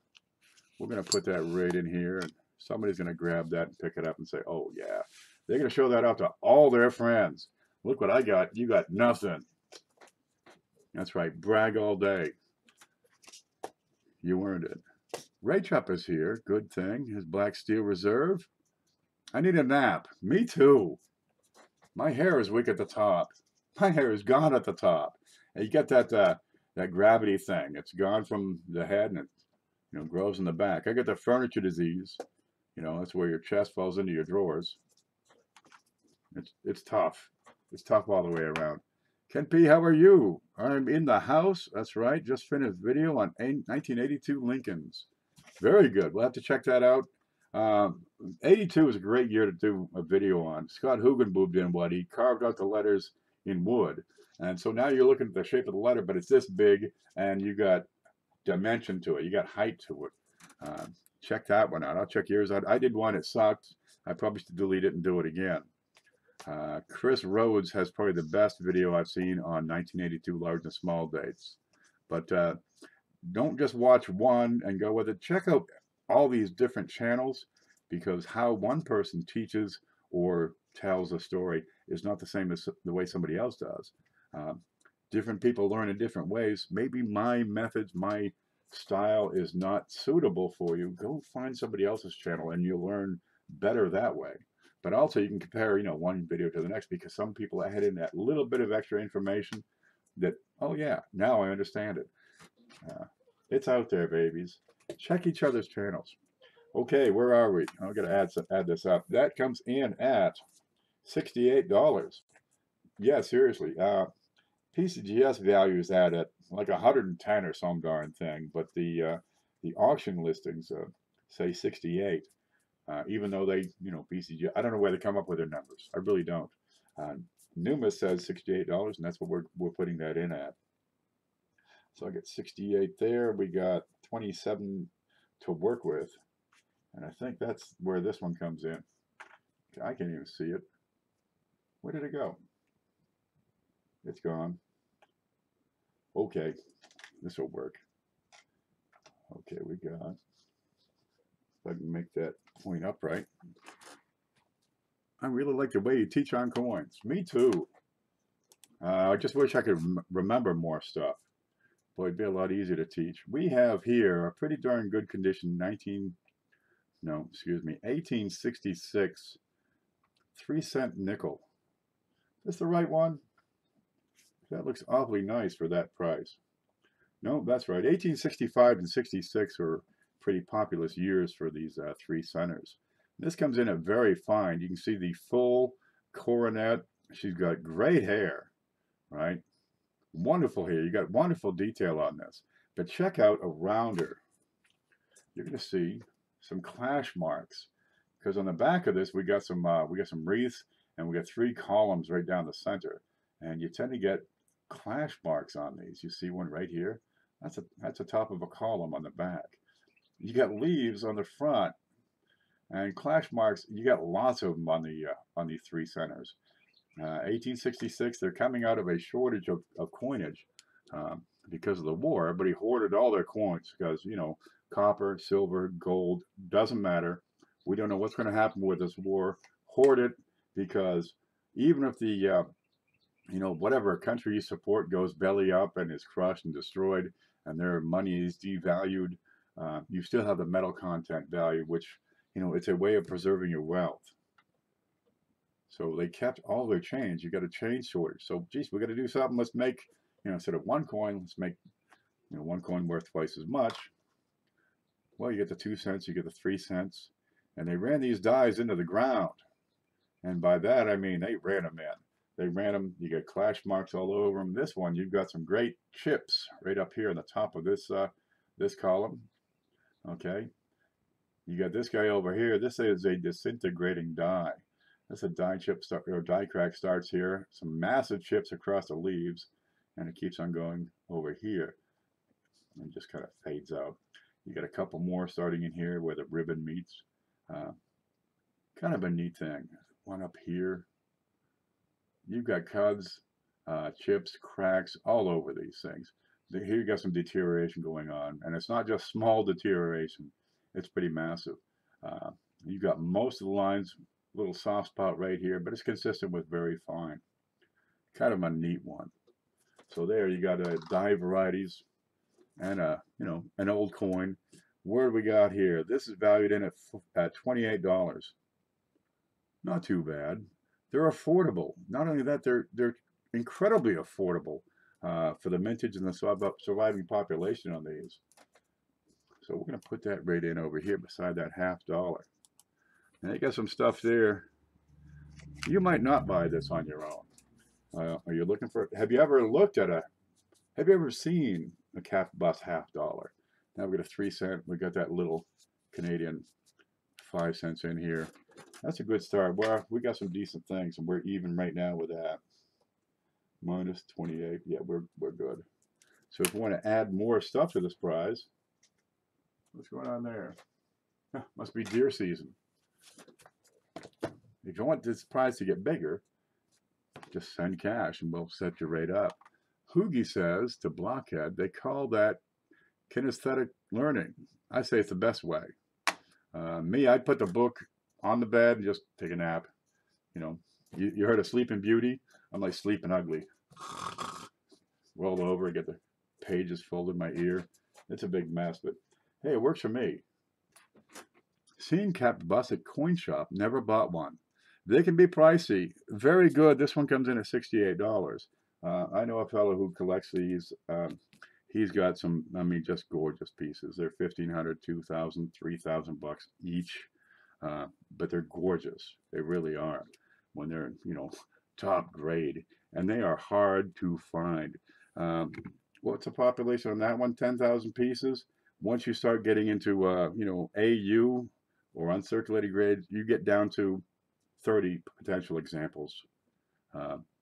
We're going to put that right in here, and somebody's going to grab that and pick it up and say, oh, yeah. They're going to show that out to all their friends. Look what I got. You got nothing. That's right. Brag all day. You earned it. Ray Chup is here. Good thing. His Black Steel Reserve. I need a nap. Me too. My hair is weak at the top. My hair is gone at the top. And you get that gravity thing. It's gone from the head and it grows in the back. I got the furniture disease. That's where your chest falls into your drawers. It's tough. It's tough all the way around. Ken P, how are you? I'm in the house. That's right. Just finished video on 1982 Lincolns. Very good. We'll have to check that out. 82 is a great year to do a video on. Scott Hugenboob did what? He carved out the letters in wood. And so now you're looking at the shape of the letter, but it's this big, and you got dimension to it. You got height to it. Check that one out. I'll check yours out. I did one. It sucked. I probably should delete it and do it again. Chris Rhodes has probably the best video I've seen on 1982 large and small dates. But don't just watch one and go with it. Check out all these different channels, because how one person teaches or tells a story is not the same as the way somebody else does. Different people learn in different ways. Maybe my methods, my style is not suitable for you. Go find somebody else's channel and you'll learn better that way. But also you can compare, one video to the next, because some people add in that little bit of extra information that, oh yeah, now I understand it. It's out there, babies. Check each other's channels. Okay, where are we? I'm going to add this up. That comes in at $68. Yeah, seriously. PCGS value is at like 110 or some darn thing, but the auction listings say 68. Even though they, PCG, I don't know where they come up with their numbers. I really don't. Numa says $68, and that's what we're putting that in at. So I get 68 there. We got 27 to work with, and I think that's where this one comes in. I can't even see it. Where did it go? It's gone. Okay, this will work. Okay, we got. If I can make that point upright. I really like the way you teach on coins. Me too. I just wish I could remember more stuff. Boy, it'd be a lot easier to teach. We have here a pretty darn good condition 1866 3-cent nickel. Is this the right one? That looks awfully nice for that price. No, that's right. 1865 and 66 were pretty populous years for these 3-centers. This comes in at very fine. You can see the full coronet. She's got great hair, right? Wonderful hair. You got wonderful detail on this. But check out around her. You're going to see some clash marks, because on the back of this we got some wreaths, and we got 3 columns right down the center, and you tend to get clash marks on these. You see one right here. That's the top of a column on the back. You got leaves on the front, and clash marks. You got lots of them on the 3 centers. 1866. They're coming out of a shortage of coinage because of the war. But he hoarded all their coins because, you know, copper, silver, gold, doesn't matter. We don't know what's going to happen with this war. Hoard it, because even if the you know, whatever country you support goes belly up and is crushed and destroyed, and their money is devalued, you still have the metal content value, which, you know, it's a way of preserving your wealth. So they kept all their change. You got a change shortage. So, geez, we got to do something. Let's make, you know, instead of 1 coin, let's make, you know, 1 coin worth twice as much. Well, you get the 2 cents, you get the 3 cents, and they ran these dies into the ground. And by that I mean they ran them in. They ran them. You get clash marks all over them. This one, you've got some great chips right up here on the top of this this column. Okay, you got this guy over here. This is a disintegrating die. That's a die chip start, or die crack starts here. Some massive chips across the leaves, and it keeps on going over here, and just kind of fades out. You got a couple more starting in here where the ribbon meets. Kind of a neat thing. One up here. You've got cuds, chips, cracks all over these things. Here you got some deterioration going on, and it's not just small deterioration. It's pretty massive. You've got most of the lines, little soft spot right here, but it's consistent with very fine. Kind of a neat one. So there you got die varieties and you know, an old coin. What do we got here? This is valued in at $28. Not too bad. They're affordable. Not only that, they're incredibly affordable for the mintage and the surviving population on these. So we're going to put that right in over here beside that $50. And you got some stuff there. You might not buy this on your own. Are you looking for? Have you ever looked at have you ever seen a calf bust $50? Now we got a 3 cent. We got that little Canadian 5 cents in here. That's a good start. Well, we got some decent things, and we're even right now with that. Minus 28. Yeah, we're good. So if we want to add more stuff to this prize, what's going on there? Must be deer season. If you want this prize to get bigger, just send cash and we'll set you right up. Hoogie says to Blockhead, they call that kinesthetic learning. I say it's the best way. Me, I'd put the book on the bed and just take a nap. You know, you heard of Sleeping Beauty? I'm like Sleeping Ugly. Roll over, get the pages folded in my ear. It's a big mess, but hey, it works for me. Seen capped bus at coin shop, never bought one. They can be pricey. Very good. This one comes in at $68. I know a fellow who collects these. He's got some, I mean, just gorgeous pieces. They're $1,500, $2,000, $3,000 each. But they're gorgeous. They really are. When they're, you know, top grade, and they are hard to find. What's the population on that one? 10,000 pieces. Once you start getting into, you know, AU or uncirculated grades, you get down to 30 potential examples.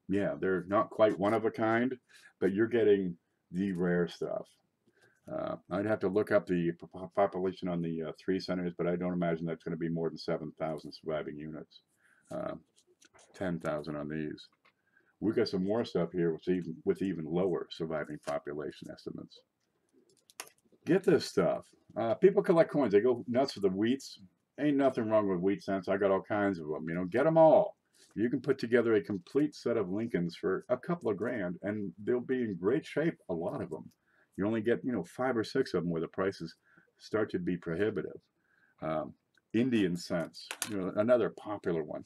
Yeah, they're not quite one of a kind, but you're getting the rare stuff. I'd have to look up the population on the 3 centers, but I don't imagine that's going to be more than 7,000 surviving units. 10,000 on these. We've got some more stuff here with even lower surviving population estimates. Get this stuff. People collect coins. They go nuts for the wheats. Ain't nothing wrong with wheat cents. I got all kinds of them. You know, get them all. You can put together a complete set of Lincolns for a couple of grand, and they'll be in great shape, a lot of them. You only get, 5 or 6 of them where the prices start to be prohibitive. Indian scents, another popular one.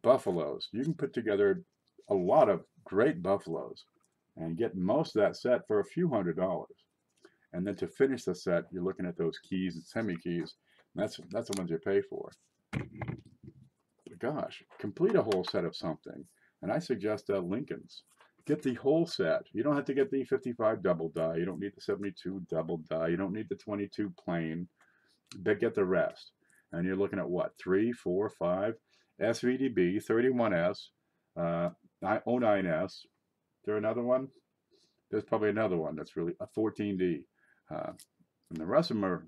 Buffaloes. You can put together a lot of great buffaloes and get most of that set for a few $100s. And then to finish the set, you're looking at those keys and semi keys. That's the ones you pay for. But gosh, complete a whole set of something. And I suggest Lincoln's. Get the whole set. You don't have to get the 55 double die. You don't need the 72 double die. You don't need the 22 plain. But get the rest. And you're looking at what? 3, 4, 5 SVDB, 31S, 09S. Is there another one? There's probably another one that's really a 14D. And the rest of them are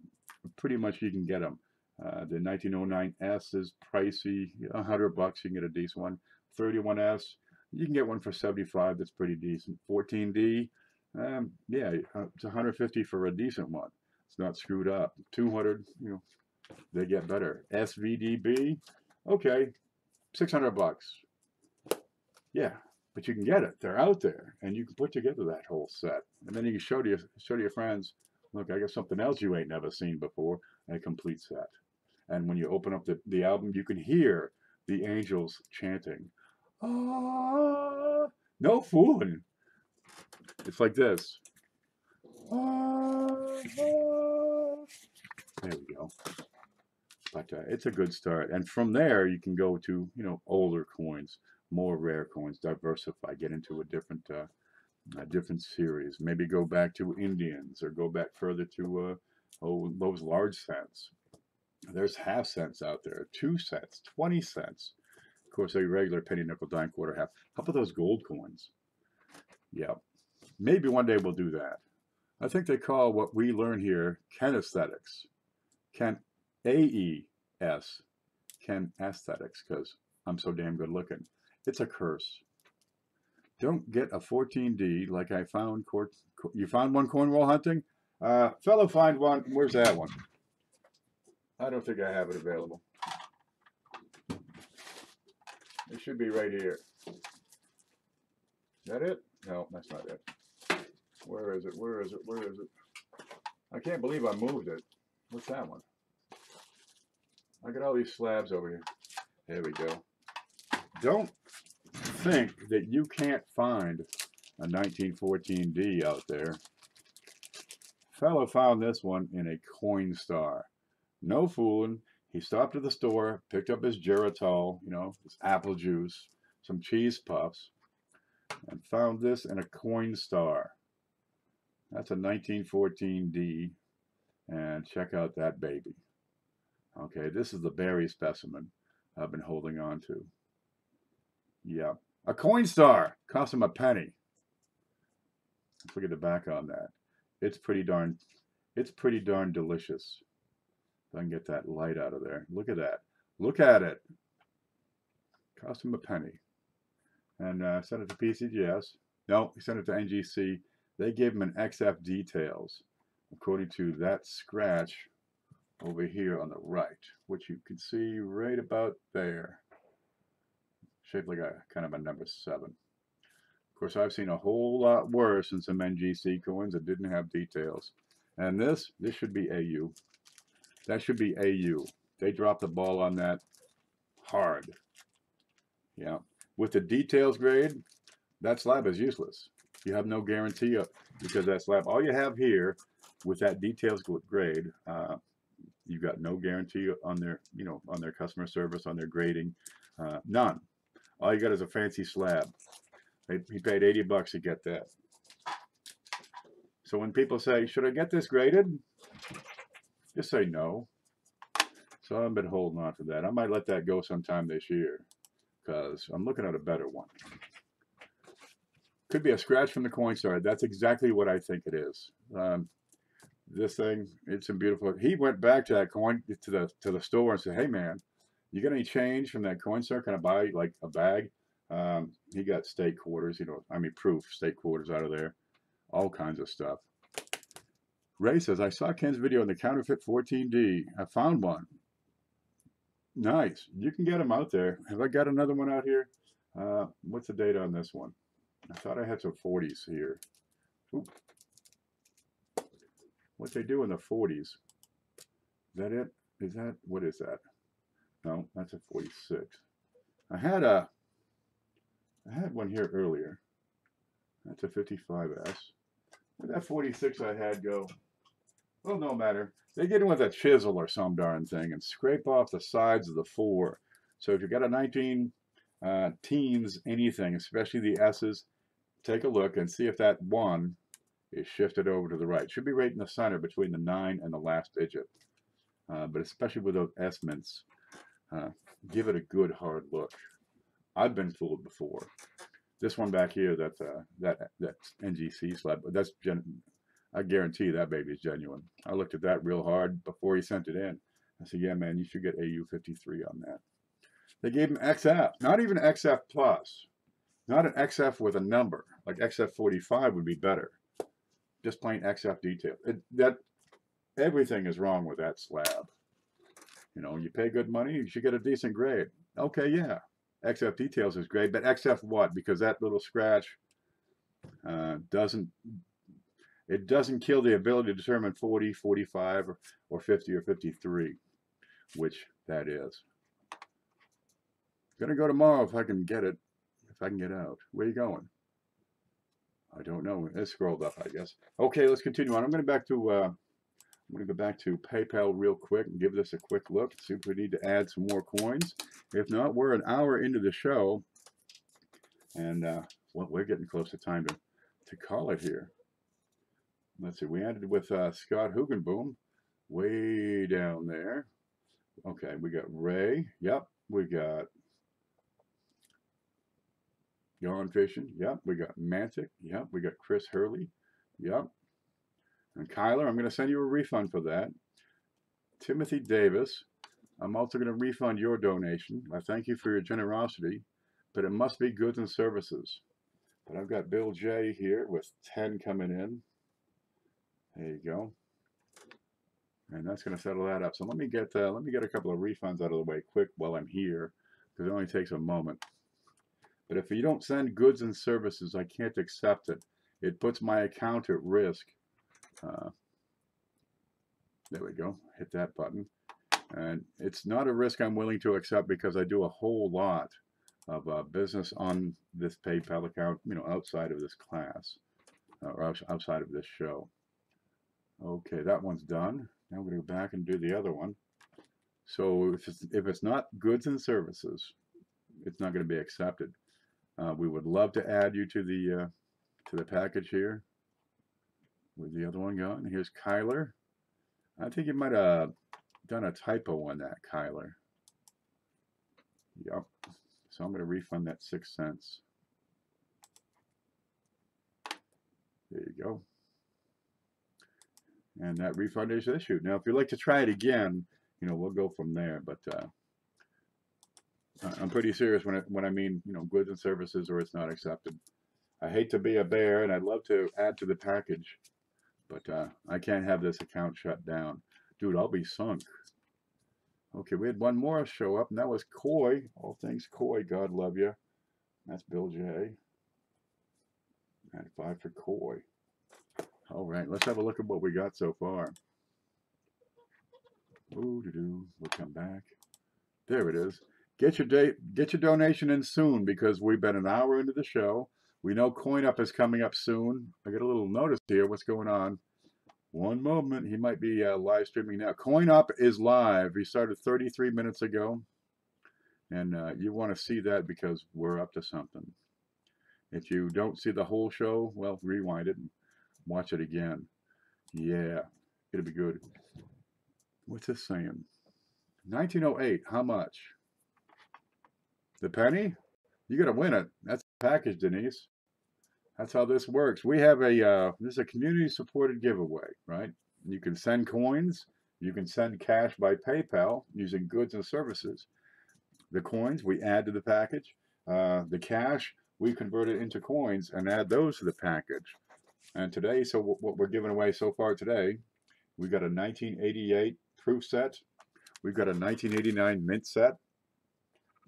pretty much you can get them. The 1909S is pricey, $100 you can get a decent one. 31S, you can get one for 75. That's pretty decent. 14D, yeah, it's 150 for a decent one. It's not screwed up. 200, they get better. SVDB, okay, $600. Yeah, but you can get it. They're out there, and you can put together that whole set, and then you can show to your friends. Look, I got something else you ain't never seen before. A complete set. And when you open up the album, you can hear the angels chanting. Ah, no fooling. It's like this. Ah, ah. There we go. But it's a good start. And from there, you can go to, older coins, more rare coins, diversify, get into a different series. Maybe go back to Indians or go back further to those large cents. There's half cents out there, 2 cents, 20 cents. Of course, a regular penny, nickel, dime, quarter, half. How about those gold coins? Yeah, maybe one day we'll do that. I think they call what we learn here kinesthetics. AES, kinesthetics, because I'm so damn good looking. It's a curse. Don't get a 14D like I found. You found one cornwall hunting? Fellow, find one. Where's that one? I don't think I have it available. It should be right here. Is that it? No, that's not it. Where is it? Where is it? Where is it? I can't believe I moved it. What's that one? I got all these slabs over here. There we go. Don't think that you can't find a 1914D out there. Fellow found this one in a Coinstar. No fooling. He stopped at the store, picked up his Geritol, his apple juice, some cheese puffs, and found this in a Coinstar. That's a 1914D, and check out that baby. Okay, this is the berry specimen I've been holding on to. Yeah, a Coinstar cost him a penny. Let's look at the back on that. It's pretty darn delicious. If I can get that light out of there. Look at that. Look at it. Cost him a penny. And sent it to PCGS. No, he sent it to NGC. They gave him an XF details, according to that scratch over here on the right, which you can see right about there. Shaped like a kind of a number 7. Of course, I've seen a whole lot worse in some NGC coins that didn't have details. And this should be AU. That should be AU. They dropped the ball on that hard. Yeah. With the details grade, that slab is useless. You have no guarantee because that slab, all you have here with that details grade, you've got no guarantee on their, on their customer service, on their grading, none. All you got is a fancy slab. He paid $80 to get that. So when people say, should I get this graded? Just say no. So I've been holding on to that. I might let that go sometime this year because I'm looking at a better one. Could be a scratch from the Coinstar. That's exactly what I think it is. This thing, it's a beautiful. He went back to that coin to the store and said, "Hey man, you got any change from that Coinstar? Can I buy like a bag?" He got state quarters, proof state quarters out of there, all kinds of stuff. Ray says, I saw Ken's video on the counterfeit 14D. I found one. Nice. You can get them out there. Have I got another one out here? What's the date on this one? I thought I had some 40s here. Oop. what they do in the 40s. Is that it? Is that, what is that? No, that's a 46. I had one here earlier. That's a 55S. Where'd that 46 I had go? Well, no matter. They get in with a chisel or some darn thing and scrape off the sides of the 4. So if you've got a 19 teens anything, especially the S's, take a look and see if that 1 is shifted over to the right. Should be right in the center between the 9 and the last digit. But especially with those S mints, give it a good hard look. I've been fooled before. This one back here, that's NGC slab, but that's I guarantee that baby is genuine. I looked at that real hard before he sent it in. I said, yeah, man, you should get AU53 on that. They gave him XF, not even XF plus, not an XF with a number, like XF45 would be better. Just plain XF detail. Everything is wrong with that slab. You know, you pay good money, you should get a decent grade. Okay, yeah, XF details is great, but XF what? Because that little scratch doesn't kill the ability to determine 40, 45, or 50 or 53, which that is. Gonna go tomorrow if I can get it, if I can get out. Where are you going? I don't know. It scrolled up, I guess. Okay, let's continue on. I'm going to go back to PayPal real quick and give this a quick look. See if we need to add some more coins. If not, we're an hour into the show, and well, we're getting close to time to call it here. Let's see. We ended with Scott Hugenboom way down there. Okay, we got Ray. Yep, we got Yarn Fishing. Yep, we got Mantic. Yep, we got Chris Hurley. Yep. And Kyler, I'm going to send you a refund for that. Timothy Davis, I'm also going to refund your donation. I thank you for your generosity, but it must be goods and services. But I've got Bill J here with 10 coming in. There you go. And that's going to settle that up. So let me get a couple of refunds out of the way quick while I'm here, because it only takes a moment. But if you don't send goods and services, I can't accept it. It puts my account at risk. There we go. Hit that button. And it's not a risk I'm willing to accept because I do a whole lot of business on this PayPal account, you know, outside of this class, or outside of this show. Okay, that one's done. Now we're going to go back and do the other one. So if it's not goods and services, it's not going to be accepted. We would love to add you to the package here. With the other one gone. Here's Kyler. I think you might have done a typo on that, Kyler. Yep. So I'm going to refund that 6 cents. There you go. And that refund is issued. Now, if you'd like to try it again, you know, we'll go from there. But I'm pretty serious when I mean, you know, goods and services or it's not accepted. I hate to be a bear, and I'd love to add to the package, but I can't have this account shut down. Dude, I'll be sunk. Okay, we had one more show up, and that was Coy. All things Coy, God love you. That's Bill J. And 5 for Coy. All right, let's have a look at what we got so far. We'll come back. There it is. Get your donation in soon, because we've been an hour into the show. We know Coin Up is coming up soon. I got a little notice here. What's going on? One moment. He might be live streaming now. Coin Up is live. He started 33 minutes ago. And you want to see that because we're up to something. If you don't see the whole show, well, rewind it and watch it again. Yeah, it'll be good. What's this saying? 1908. How much? The penny? You got to win it. That's the package, Denise. That's how this works. We have this is a community-supported giveaway, right? You can send coins. You can send cash by PayPal using goods and services. The coins we add to the package. The cash, we convert it into coins and add those to the package. And today, so what we're giving away so far today, we got a 1988 proof set. We've got a 1989 mint set.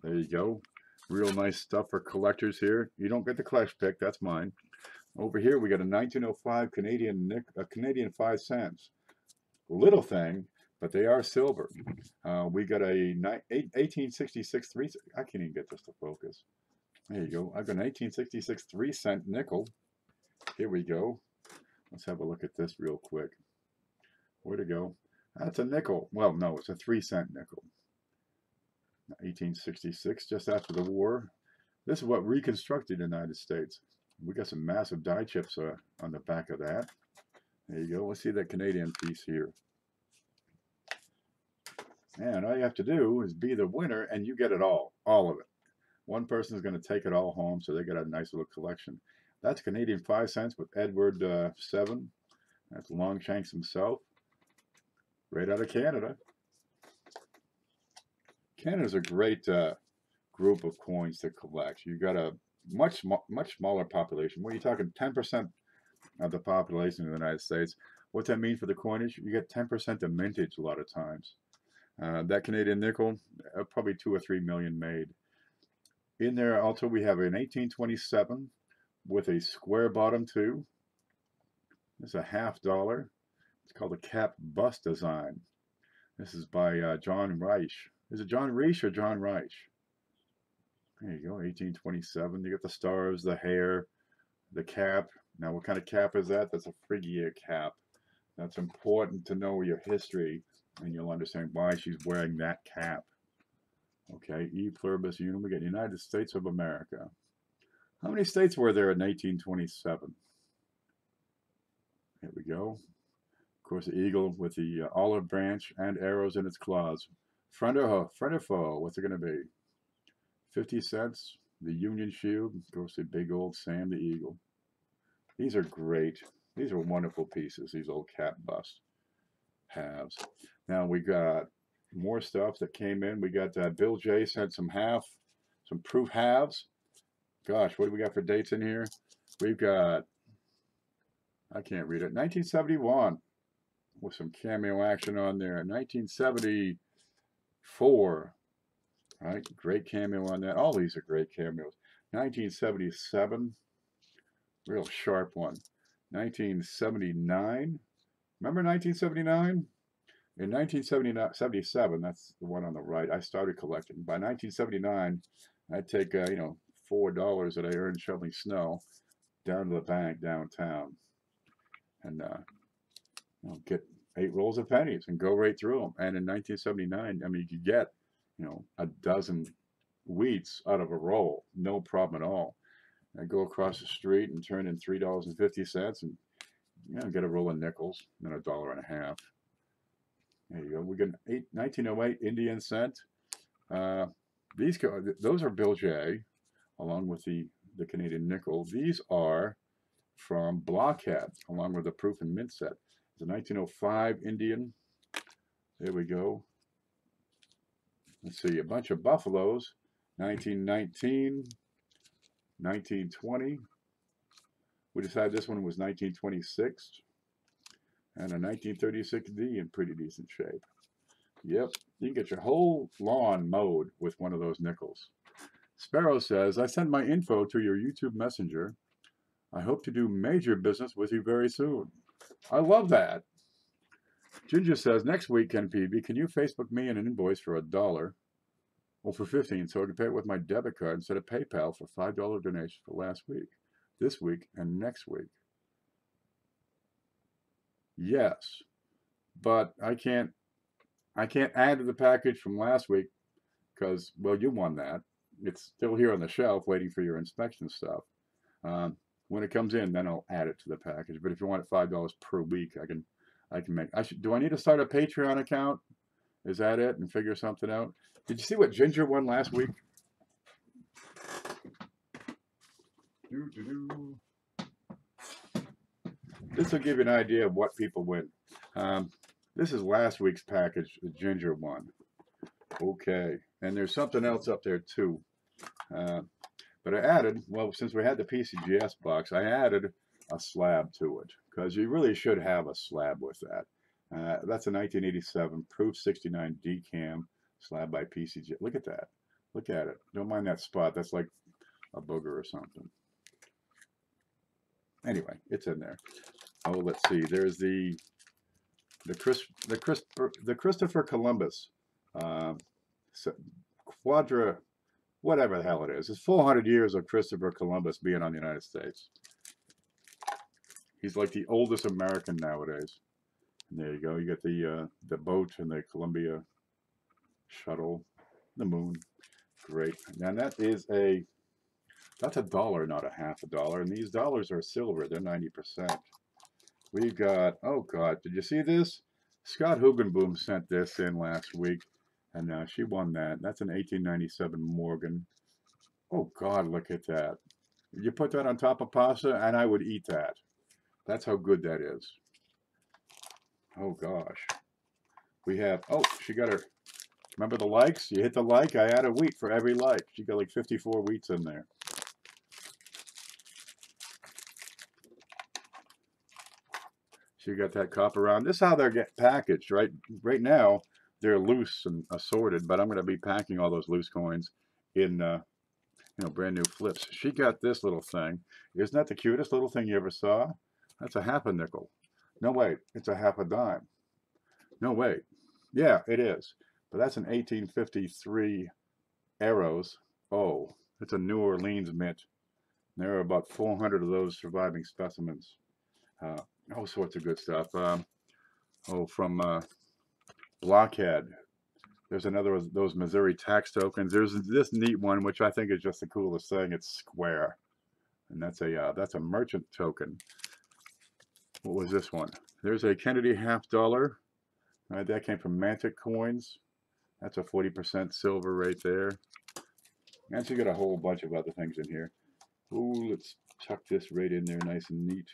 There you go. Real nice stuff for collectors here. You don't get the Clash pick, that's mine. Over here we got a 1905 Canadian 5 cents. little thing, but they are silver. We got a 1866 3. I can't even get this to focus. There you go. I've got an 1866 3-cent nickel. Here we go. Let's have a look at this real quick. Where'd it go? That's a nickel. Well, no, it's a 3-cent nickel. 1866, just after the war. This is what reconstructed the United States. We got some massive die chips on the back of that. There you go. Let's see that Canadian piece here. And all you have to do is be the winner, and you get it all of it. One person is going to take it all home, so they get a nice little collection. That's Canadian 5 cents with Edward 7. That's Longshanks himself, right out of Canada. Canada's a great group of coins to collect. You got a much smaller population. When you're talking 10% of the population of the United States, what's that mean for the coinage? You get 10% of mintage a lot of times. That Canadian nickel, probably 2 or 3 million made. In there also we have an 1827 with a square bottom too. It's a $50. It's called a cap bust design. This is by John Reich. Is it John Reich or John Reich? There you go, 1827. You got the stars, the hair, the cap. Now, what kind of cap is that? That's a Phrygia cap. That's important to know your history, and you'll understand why she's wearing that cap. Okay, E pluribus unum. We got United States of America. How many states were there in 1827? Here we go. Of course, the eagle with the olive branch and arrows in its claws. Friend or foe? What's it going to be? 50 cents. The Union Shield. Of course, the big old Sam the Eagle. These are great. These are wonderful pieces, these old cap bust halves. Now we got more stuff that came in. We got Bill J sent some proof halves. Gosh, what do we got for dates in here? We've got, I can't read it, 1971 with some cameo action on there. 1974, right? Great cameo on that. All these are great cameos. 1977, real sharp one. 1979, remember 1979? In 1977, that's the one on the right, I started collecting. By 1979, I'd take, $4 that I earned shoveling snow down to the bank downtown and get 8 rolls of pennies and go right through them. And in 1979, I mean, you could get, a dozen wheats out of a roll, no problem at all. I'd go across the street and turn in $3.50 and get a roll of nickels and $1.50. There you go. We got 1908 Indian cent. Those are Bill J, along with the Canadian nickel. These are from Blockhead, along with the proof and mint set. It's a 1905 Indian. There we go. Let's see, a bunch of buffaloes. 1919, 1920. We decided this one was 1926. And a 1936D in pretty decent shape. Yep, you can get your whole lawn mowed with one of those nickels. Sparrow says, I sent my info to your YouTube Messenger. I hope to do major business with you very soon. I love that. Ginger says, next week, Ken PB, can you Facebook me an invoice for $1? Or for 15, so I can pay it with my debit card instead of PayPal for $5 donation for last week, this week, and next week. Yes, but I can't add to the package from last week because, well, you won that. It's still here on the shelf waiting for your inspection stuff. When it comes in, then I'll add it to the package. But if you want it $5 per week, I can make. Do I need to start a Patreon account? Is that it? And figure something out? Did you see what Ginger won last week? This will give you an idea of what people win. This is last week's package, the Ginger one. Okay, and there's something else up there too. But I added, well, since we had the PCGS box, I added a slab to it because you really should have a slab with that. That's a 1987 Proof 69 Decam slab by PCG. Look at that. Look at it. Don't mind that spot. That's like a booger or something. Anyway, it's in there. Oh, let's see. There's the the Christopher Columbus quadra, whatever the hell it is. It's 400 years of Christopher Columbus being on the United States. He's like the oldest American nowadays. And there you go. You got the boat and the Columbia shuttle, the moon. Great. And that's $1, not a half a dollar. And these dollars are silver. They're 90%. We've got, oh God, did you see this? Scott Hugenboom sent this in last week, and she won that. That's an 1897 Morgan. Oh God, look at that. You put that on top of pasta, and I would eat that. That's how good that is. Oh gosh. We have, oh, she got her, remember the likes? You hit the like, I add a wheat for every like. She got like 54 wheats in there. So you got that copper round. This is how they're getting packaged, right? Right now, they're loose and assorted, but I'm going to be packing all those loose coins in, brand new flips. She got this little thing. Isn't that the cutest little thing you ever saw? That's a half a nickel. No, wait, it's a half a dime. No, wait. Yeah, it is. But that's an 1853 Arrows. Oh, it's a New Orleans mint. There are about 400 of those surviving specimens. All sorts of good stuff. From Blockhead. There's another of those Missouri tax tokens. There's this neat one, which I think is just the coolest thing. It's square, and that's a merchant token. What was this one? There's a Kennedy $50. Right, that came from Mantic Coins. That's a 40% silver right there. And so you got a whole bunch of other things in here. Ooh, let's tuck this right in there, nice and neat.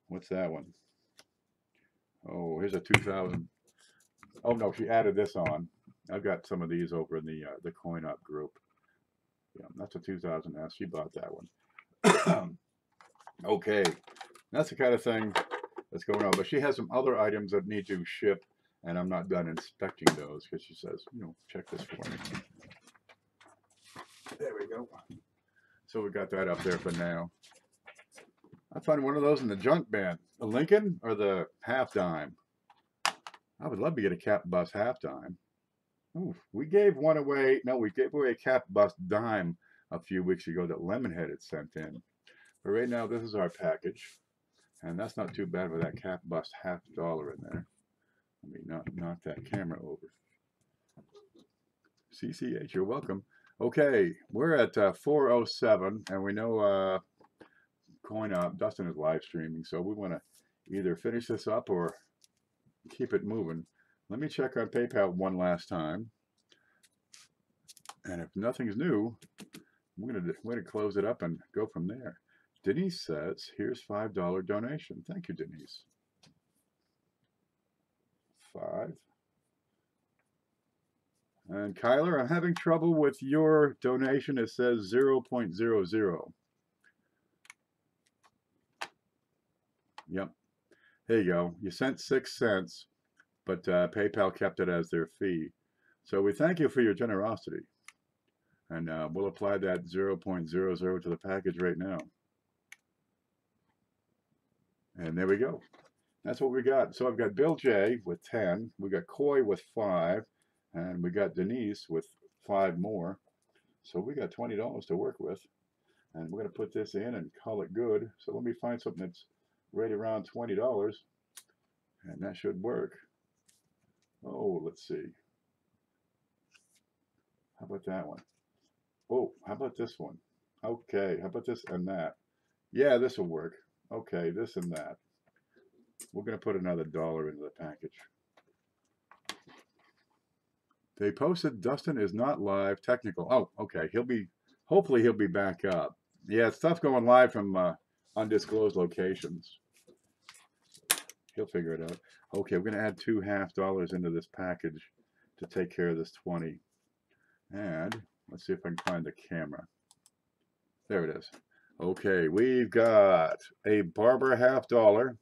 What's that one? Oh, here's a 2000. Oh no, she added this on. I've got some of these over in the Coin Up group. Yeah, that's a 2000S. She bought that one. Okay, that's the kind of thing that's going on. But she has some other items that need to ship, and I'm not done inspecting those because she says, check this for me. There we go. So we got that up there for now. I found one of those in the junk bin. The Lincoln or the half dime? I would love to get a cap bust half dime. Ooh, we gave one away. No, we gave away a cap bust dime a few weeks ago that Lemonhead had sent in. But right now, this is our package. And that's not too bad with that cap bust $50 in there. Let me knock that camera over. CCH, you're welcome. Okay, we're at 4:07, and we know Coin Up, Dustin is live streaming, so we want to either finish this up or keep it moving. Let me check on PayPal one last time. And if nothing's new, we're gonna close it up and go from there. Denise says, here's $5 donation. Thank you, Denise. 5. And Kyler, I'm having trouble with your donation. It says 0.00. Yep. There you go. You sent 6 cents, but PayPal kept it as their fee. So we thank you for your generosity. And we'll apply that 0.00 to the package right now. And there we go. That's what we got. So I've got Bill J with 10. We got Coy with 5. And we got Denise with 5 more. So we got $20 to work with. And we're going to put this in and call it good. So let me find something that's right around $20. And that should work. Oh, let's see. How about that one? Oh, how about this one? Okay, how about this and that? Yeah, this will work. Okay, this and that. We're going to put another $1 into the package. They posted Dustin is not live. Technical. Oh, okay. Hopefully he'll be back up. Yeah, stuff going live from undisclosed locations. He'll figure it out. Okay, we're going to add $2 $50 into this package to take care of this 20. And let's see if I can find the camera. There it is. Okay, we've got a Barber $50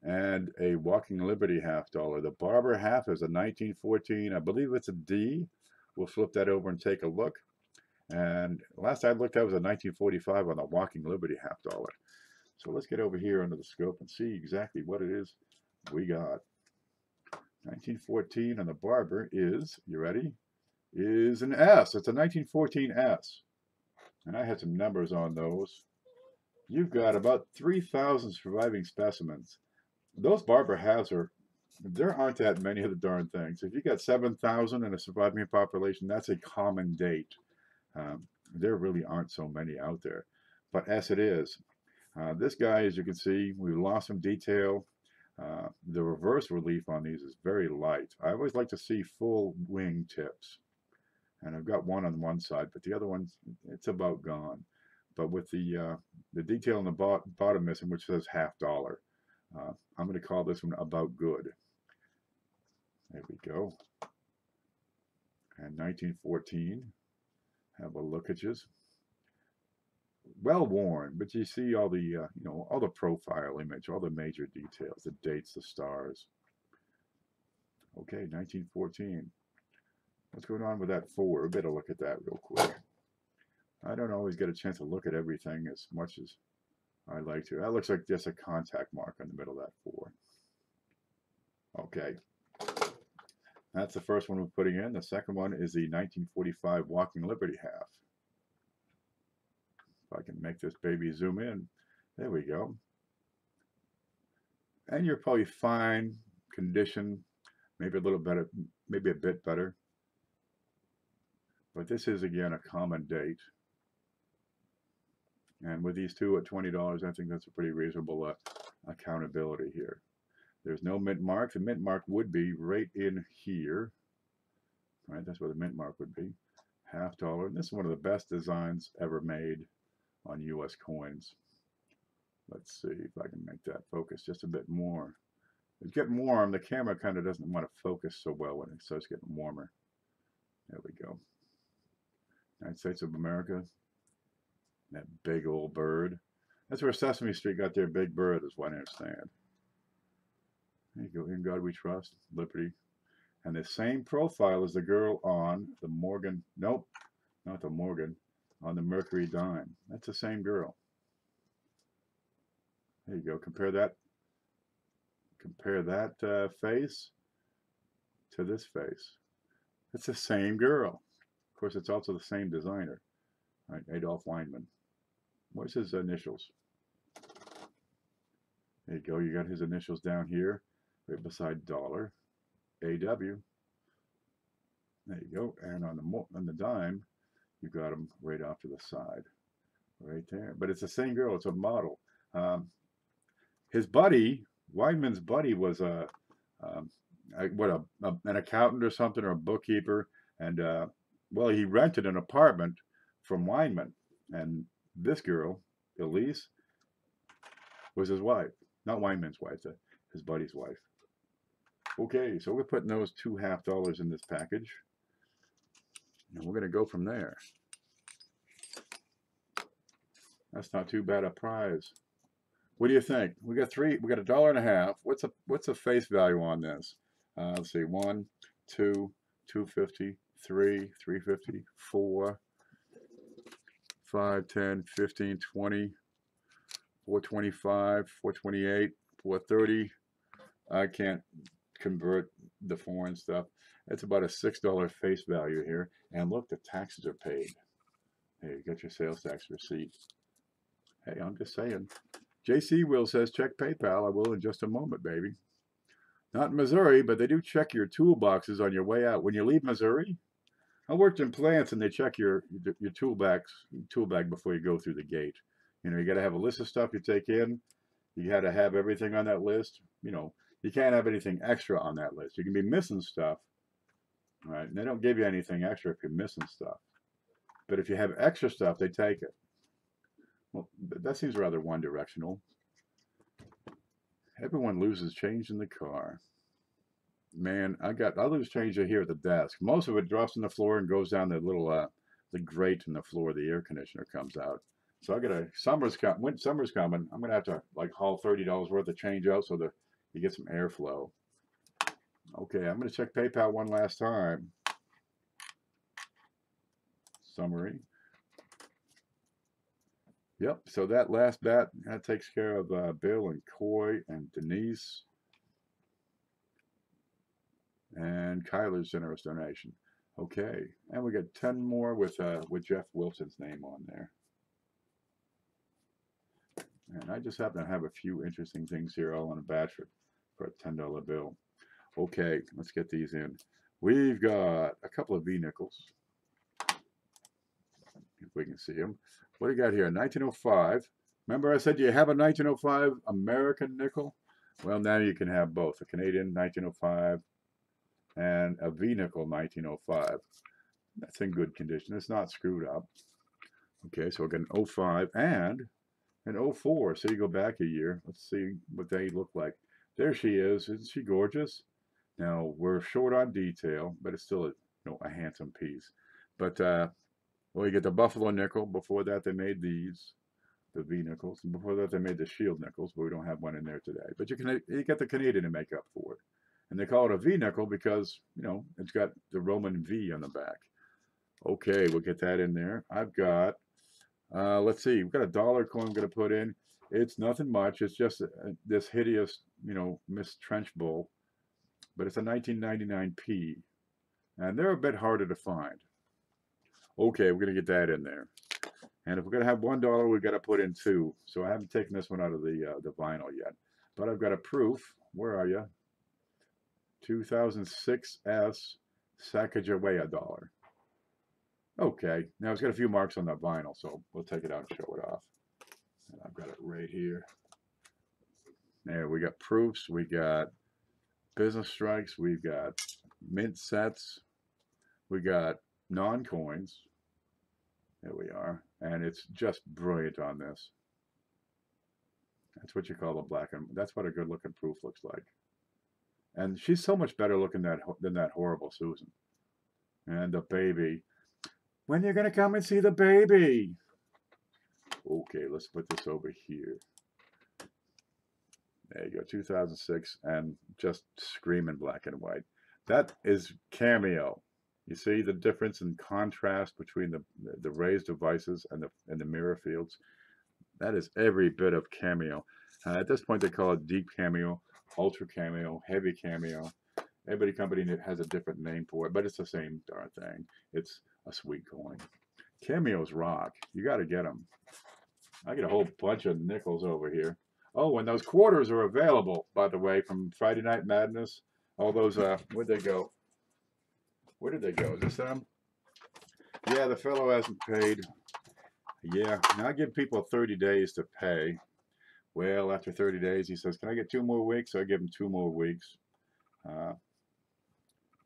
and a Walking Liberty $50. The Barber half is a 1914. I believe it's a D. We'll flip that over and take a look. And last I looked, that was a 1945 on the Walking Liberty $50. So let's get over here under the scope and see exactly what it is we got. 1914 on the barber is, you ready? Is an S. It's a 1914 S. And I had some numbers on those. You've got about 3,000 surviving specimens. Those barber halves are, there aren't that many of the darn things. If you got 7,000 in a surviving population, that's a common date. There really aren't so many out there. But as it is, this guy, as you can see, we lost some detail. The reverse relief on these is very light. I always like to see full wing tips. And I've got one on one side, but the other one, it's about gone. But with the detail on the bottom missing, which says $50, I'm going to call this one about good. There we go. And 1914, have a look at you. Well worn, but you see all the you know, all the profile image, all the major details, the dates, the stars. Okay, 1914. What's going on with that 4? We better look at that real quick. I don't always get a chance to look at everything as much as I like to. That looks like just a contact mark in the middle of that 4. Okay. That's the first one we're putting in. The second one is the 1945 Walking Liberty half. If I can make this baby zoom in. There we go. And you're probably fine condition, maybe a little better, maybe a bit better. But this is, again, a common date. And with these two at $20, I think that's a pretty reasonable accountability here. There's no mint mark. The mint mark would be right in here. Right, that's where the mint mark would be. $50. And this is one of the best designs ever made on US coins. Let's see if I can make that focus just a bit more. It's getting warm. The camera kind of doesn't want to focus so well when it starts getting warmer. There we go. United States of America. That big old bird. That's where Sesame Street got their big bird, is what I understand. There you go. In God we trust. Liberty. And the same profile as the girl on the Morgan. Nope, not the Morgan. On the Mercury dime. That's the same girl. There you go. Compare that. Compare that face to this face. It's the same girl. Of course, it's also the same designer. Right, Adolf Weinman. What's his initials? There you go. You got his initials down here, right beside dollar. AW. There you go. And on the dime, you got them right off to the side, right there. But it's the same girl. It's a model. His buddy, Weinman's buddy, was an accountant or something, or a bookkeeper, and well, he rented an apartment from Weinman, and this girl, Elise, was his wife, not Weinman's wife, his buddy's wife. Okay, so we're putting those two $50 in this package, and we're going to go from there. That's not too bad a prize. What do you think? We got $1.50. What's the face value on this? Let's see, 1, 2, 250, 3, 350, 4, 5, 10, 15, 20, 425, 428, 430. I can't convert the foreign stuff. It's about a $6 face value here. And look, the taxes are paid. Hey, you got your sales tax receipt. Hey, I'm just saying. JC Will says, check PayPal. I will in just a moment, baby. Not in Missouri, but they do check your toolboxes on your way out. When you leave Missouri, I worked in plants and they check your tool bag before you go through the gate. You know, you got to have a list of stuff you take in. You got to have everything on that list. You know, you can't have anything extra on that list. You can be missing stuff, right? And they don't give you anything extra if you're missing stuff. But if you have extra stuff, they take it. Well, that seems rather one-directional. Everyone loses change in the car. Man, I lose change here at the desk. Most of it drops on the floor and goes down the little the grate in the floor. The air conditioner comes out. So I got when summer's coming, I'm gonna have to like haul $30 worth of change out so that you get some airflow. Okay, I'm gonna check PayPal one last time. Summary. Yep, so that last bat, that takes care of Bill and Coy and Denise. And Kyler's generous donation. Okay, and we got 10 more with Jeff Wilson's name on there. And I just happen to have a few interesting things here all in a batch for a $10 bill. Okay, let's get these in. We've got a couple of V-nickels, if we can see them. What do you got here? 1905. Remember I said you have a 1905 American nickel? Well, now you can have both. A Canadian 1905 and a V-nickel 1905. That's in good condition. It's not screwed up. Okay, so we'll get an 05 and an 04. So you go back a year. Let's see what they look like. There she is. Isn't she gorgeous? Now, we're short on detail, but it's still a handsome piece. But, well, you get the Buffalo nickel. Before that, they made these, the V-nickels. And before that, they made the Shield nickels, but we don't have one in there today. But you get the Canadian to make up for it. And they call it a V-nickel because, it's got the Roman V on the back. Okay, we'll get that in there. I've got, let's see, we've got a dollar coin I'm going to put in. It's nothing much. It's just this hideous, Miss Trench Bowl. But it's a 1999p. And they're a bit harder to find. Okay, we're going to get that in there. And if we're going to have $1, we've got to put in 2. So I haven't taken this one out of the vinyl yet. But I've got a proof. Where are you? 2006 S Sacagawea dollar. Okay, now it's got a few marks on the vinyl, so we'll take it out and show it off. And I've got it right here. There, we got proofs, we got business strikes, we've got mint sets, we got non-coins. There we are, and it's just brilliant on this. That's what you call a black and that's what a good-looking proof looks like. And she's so much better looking than that horrible Susan. And the baby. When you're going to come and see the baby? Okay, let's put this over here. There you go, 2006, and just screaming black and white. That is cameo. You see the difference in contrast between the raised devices and the mirror fields? That is every bit of cameo. At this point, they call it deep cameo, ultra cameo, heavy cameo. Every company has a different name for it, but it's the same darn thing. It's a sweet coin. Cameos rock. You got to get them. I get a whole bunch of nickels over here. Oh, and those quarters are available, by the way, from Friday Night Madness. All those, where'd they go? Where did they go? Is this them? Yeah, the fellow hasn't paid. Yeah, now I give people 30 days to pay. Well, after 30 days, he says, can I get 2 more weeks? So I give him 2 more weeks.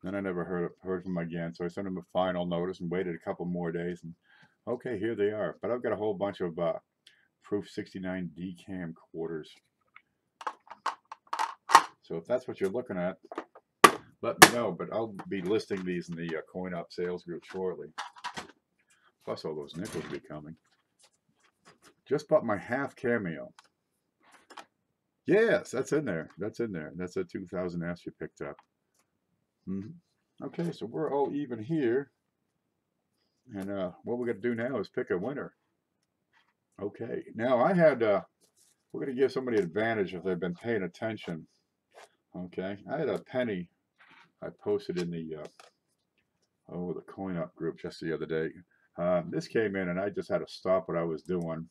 Then I never heard from him again. So I sent him a final notice and waited a couple more days. And okay, here they are. But I've got a whole bunch of Proof 69 decam quarters. So if that's what you're looking at, let me know. But I'll be listing these in the Coin Up sales group shortly. Plus all those nickels will be coming. Just bought my half cameo. Yes, that's in there. That's in there. That's a 2000S you picked up. Okay, so we're all even here. And what we're going to do now is pick a winner. Okay, now I had, we're going to give somebody advantage if they've been paying attention. Okay, I had a penny I posted in the, the Coin Up group just the other day. This came in and I just had to stop what I was doing.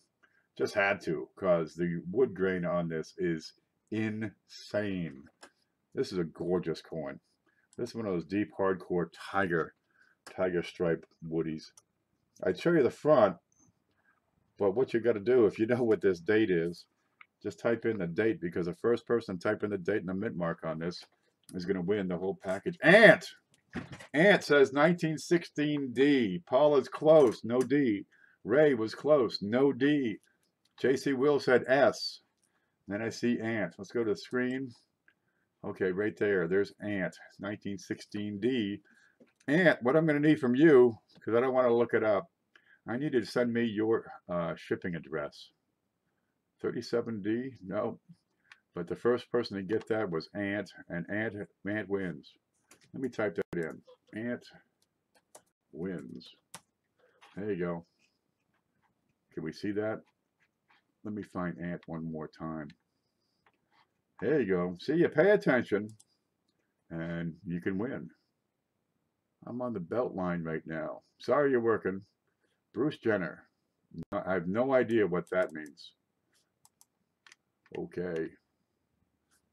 Just had to, because the wood grain on this is insane. This is a gorgeous coin. This is one of those deep hardcore tiger stripe woodies. I'd show you the front, but what you got to do, if you know what this date is, just type in the date, because the first person to type in the date and the mint mark on this is going to win the whole package. Ant says 1916D. Paula's close, no D. Ray was close, no D. JC Will said S. Then I see Ant. Let's go to the screen. Okay, right there. There's Ant, 1916D. Ant, what I'm going to need from you, because I don't want to look it up, I need you to send me your shipping address. 37D? No. But the first person to get that was Ant, and Ant wins. Let me type that in. Ant wins. There you go. Can we see that? Let me find Ant one more time. There you go. See, you pay attention. and you can win. I'm on the belt line right now. Sorry you're working. Bruce Jenner. I have no idea what that means. Okay.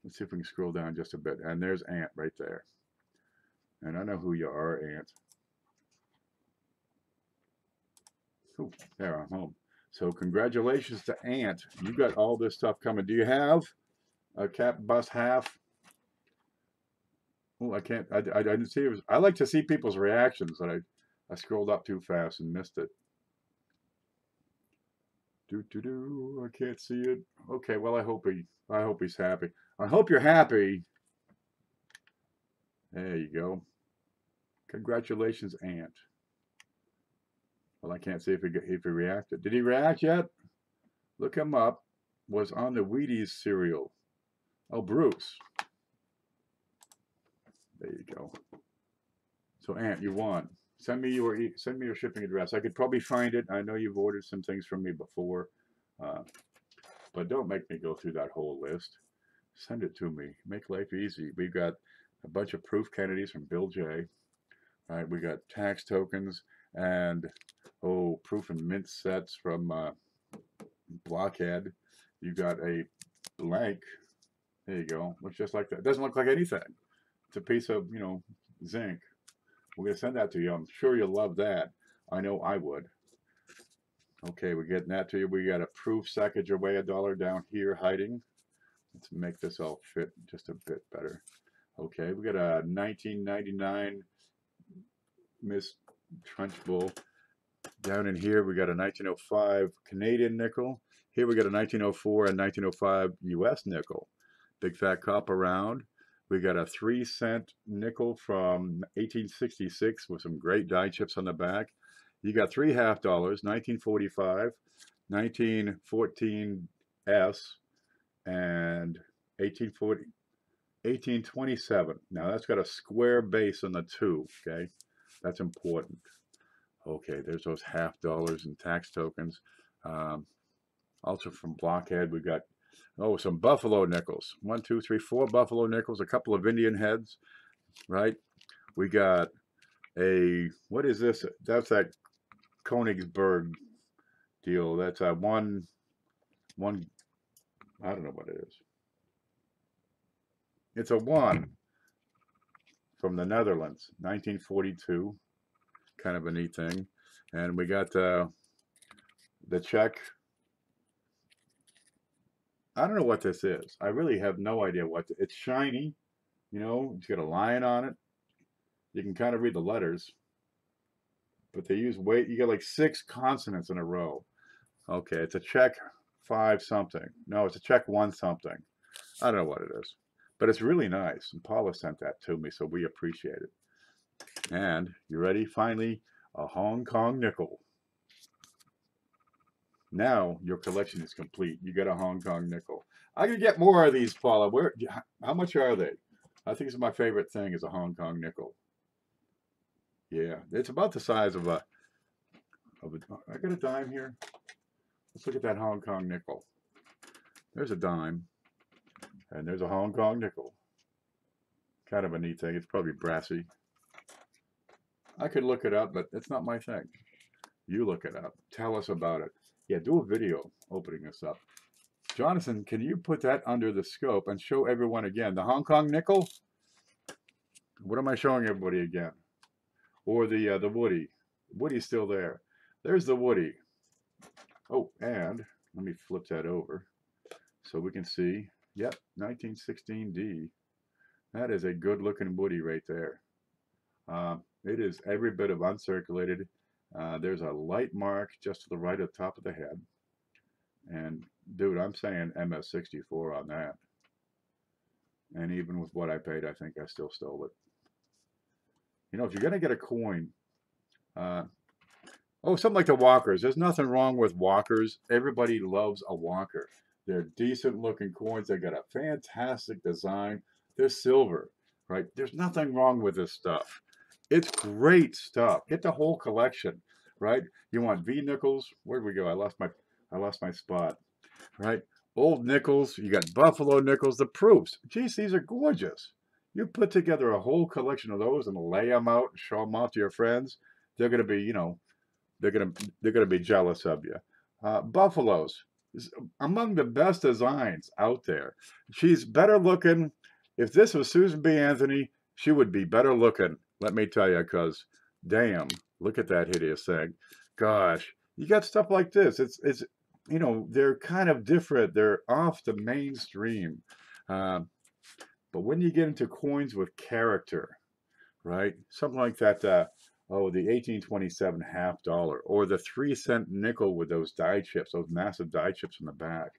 Let's see if we can scroll down just a bit. And there's Ant right there. And I know who you are, Ant. Ooh, there, I'm home. So congratulations to Ant. You got all this stuff coming. Do you have a cap bus half? Oh, I can't. I didn't see it. I like to see people's reactions, and I scrolled up too fast and missed it. I can't see it. Okay, well I hope he's happy. I hope you're happy. There you go. Congratulations, Ant. Well, I can't see if he reacted. Did he react yet? Look him up. Was on the Wheaties cereal. Oh, Bruce. There you go. So, Ant, you won. Send me your shipping address. I could probably find it. I know you've ordered some things from me before, but don't make me go through that whole list. Send it to me. Make life easy. We've got a bunch of proof Kennedys from Bill J. All right, we got tax tokens and proof and mint sets from Blockhead. You got a blank. There you go. Looks just like that. It doesn't look like anything. It's a piece of, zinc. We're going to send that to you. I'm sure you'll love that. I know I would. Okay, we're getting that to you. We got a proof Sacagawea dollar down here hiding. Let's make this all fit just a bit better. Okay, we got a 1999 Miss Trunchbull. Down in here, we got a 1905 Canadian nickel. Here we got a 1904 and 1905 US nickel. Big fat copper round. We got a 3-cent nickel from 1866 with some great die chips on the back. You got 3 half dollars, 1945, 1914 S, and 1827. Now that's got a square base on the 2, okay? That's important. Okay, there's those half dollars and tax tokens. Also from Blockhead, we got some buffalo nickels. 1, 2, 3, 4 buffalo nickels, a couple of Indian heads, right? We got what is this? That's that Königsberg deal. That's a one, I don't know what it is. It's a 1 from the Netherlands, 1942. Kind of a neat thing. And we got the Czech. I don't know what this is. I really have no idea what it's shiny. It's got a lion on it. You can kind of read the letters. But they use weight. You got like 6 consonants in a row. Okay, it's a Czech 5 something. No, it's a Czech 1 something. I don't know what it is. But it's really nice. And Paula sent that to me, so we appreciate it. And you ready? Finally, a Hong Kong nickel. Now your collection is complete. You got a Hong Kong nickel. I could get more of these, Paula. How much are they? I think it's my favorite thing is a Hong Kong nickel. Yeah, it's about the size of I got a dime here. Let's look at that Hong Kong nickel. There's a dime, and there's a Hong Kong nickel. Kind of a neat thing. It's probably brassy. I could look it up, but it's not my thing. You look it up. Tell us about it. Yeah, do a video opening this up. Jonathan, can you put that under the scope and show everyone again? The Hong Kong nickel? What am I showing everybody again? Or the Woody. Woody's still there. There's the Woody. Oh, and let me flip that over so we can see. Yep, 1916D. That is a good looking Woody right there. It is every bit of uncirculated. There's a light mark just to the right of the top of the head. And dude, I'm saying MS64 on that. And even with what I paid, I think I still stole it. If you're going to get a coin, something like the Walkers. There's nothing wrong with Walkers. Everybody loves a Walker. They're decent looking coins. They got a fantastic design. They're silver, right? There's nothing wrong with this stuff. It's great stuff. Get the whole collection, right? You want V nickels? Where'd we go? I lost my spot, right? Old nickels. You got buffalo nickels. The proofs. Geez, these are gorgeous. You put together a whole collection of those and lay them out and show them off to your friends. They're going to be, you know, they're going to be jealous of you. Buffaloes is among the best designs out there. She's better looking. If this was Susan B. Anthony, she would be better looking. Let me tell you, because damn, look at that hideous thing. Gosh, you got stuff like this. It's you know, they're kind of different. They're off the mainstream. Uh, but when you get into coins with character, right? Something like that. Oh, the 1827 half dollar, or the 3-cent nickel with those die chips, those massive die chips in the back,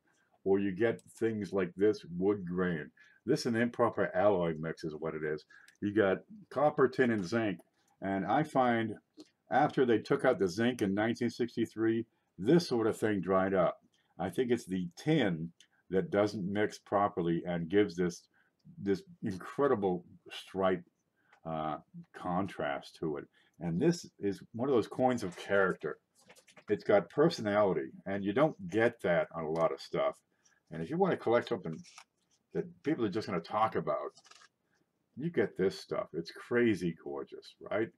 or you get things like this wood grain. This is an improper alloy mix, is what it is. You got copper, tin, and zinc, and I find after they took out the zinc in 1963, this sort of thing dried up. I think it's the tin that doesn't mix properly and gives this incredible stripe uh, contrast to it. And this is one of those coins of character. It's got personality, and you don't get that on a lot of stuff. And if you want to collect something that people are just going to talk about, you get this stuff. It's crazy gorgeous, right?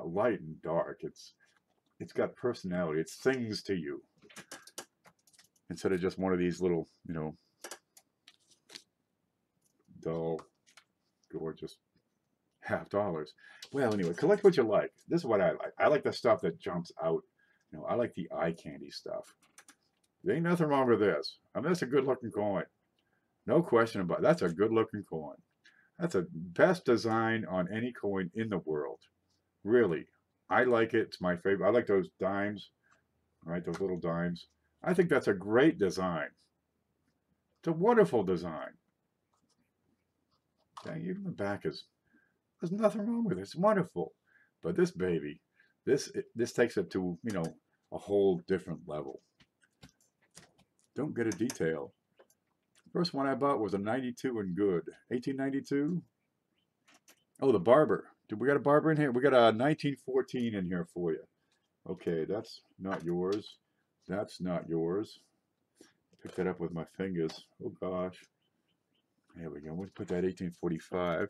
Light and dark. It's got personality. It sings to you instead of just one of these little, you know, dull, gorgeous half dollars. Well, anyway, collect what you like. This is what I like. I like the stuff that jumps out. You know, I like the eye candy stuff. There ain't nothing wrong with this. I mean, that's a good looking coin. No question about it. That's a good looking coin. That's a best design on any coin in the world. Really. I like it. It's my favorite. I like those dimes, right? Those little dimes. I think that's a great design. It's a wonderful design. Dang, even the back is, there's nothing wrong with it. It's wonderful. But this baby, this takes it to, you know, a whole different level. Don't get a detail. First one I bought was a 92 and good. 1892. Oh, the barber. Did we got a barber in here? We got a 1914 in here for you. Okay, that's not yours. That's not yours. Pick that up with my fingers. Oh gosh. There we go. We'll put that 1845,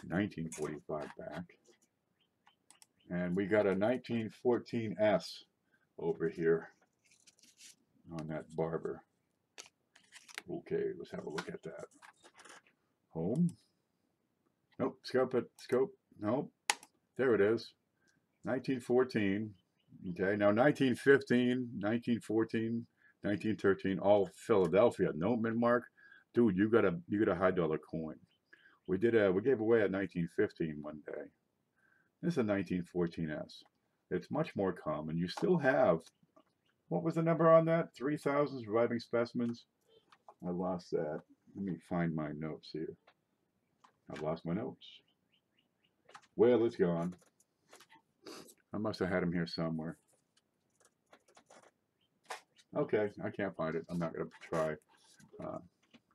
1945 back. And we got a 1914S over here on that barber. Okay, let's have a look at that. Home. Nope, scope it, scope. Nope, there it is. 1914. Okay, now 1915, 1914, 1913, all Philadelphia. No mint mark. Dude, you got a $1 coin. We gave away a 1915 one day. This is a 1914S. It's much more common. You still have, what was the number on that? 3,000 surviving specimens. I lost that. Let me find my notes here. I've lost my notes. Well, it's gone. I must have had them here somewhere. Okay, I can't find it. I'm not going to try.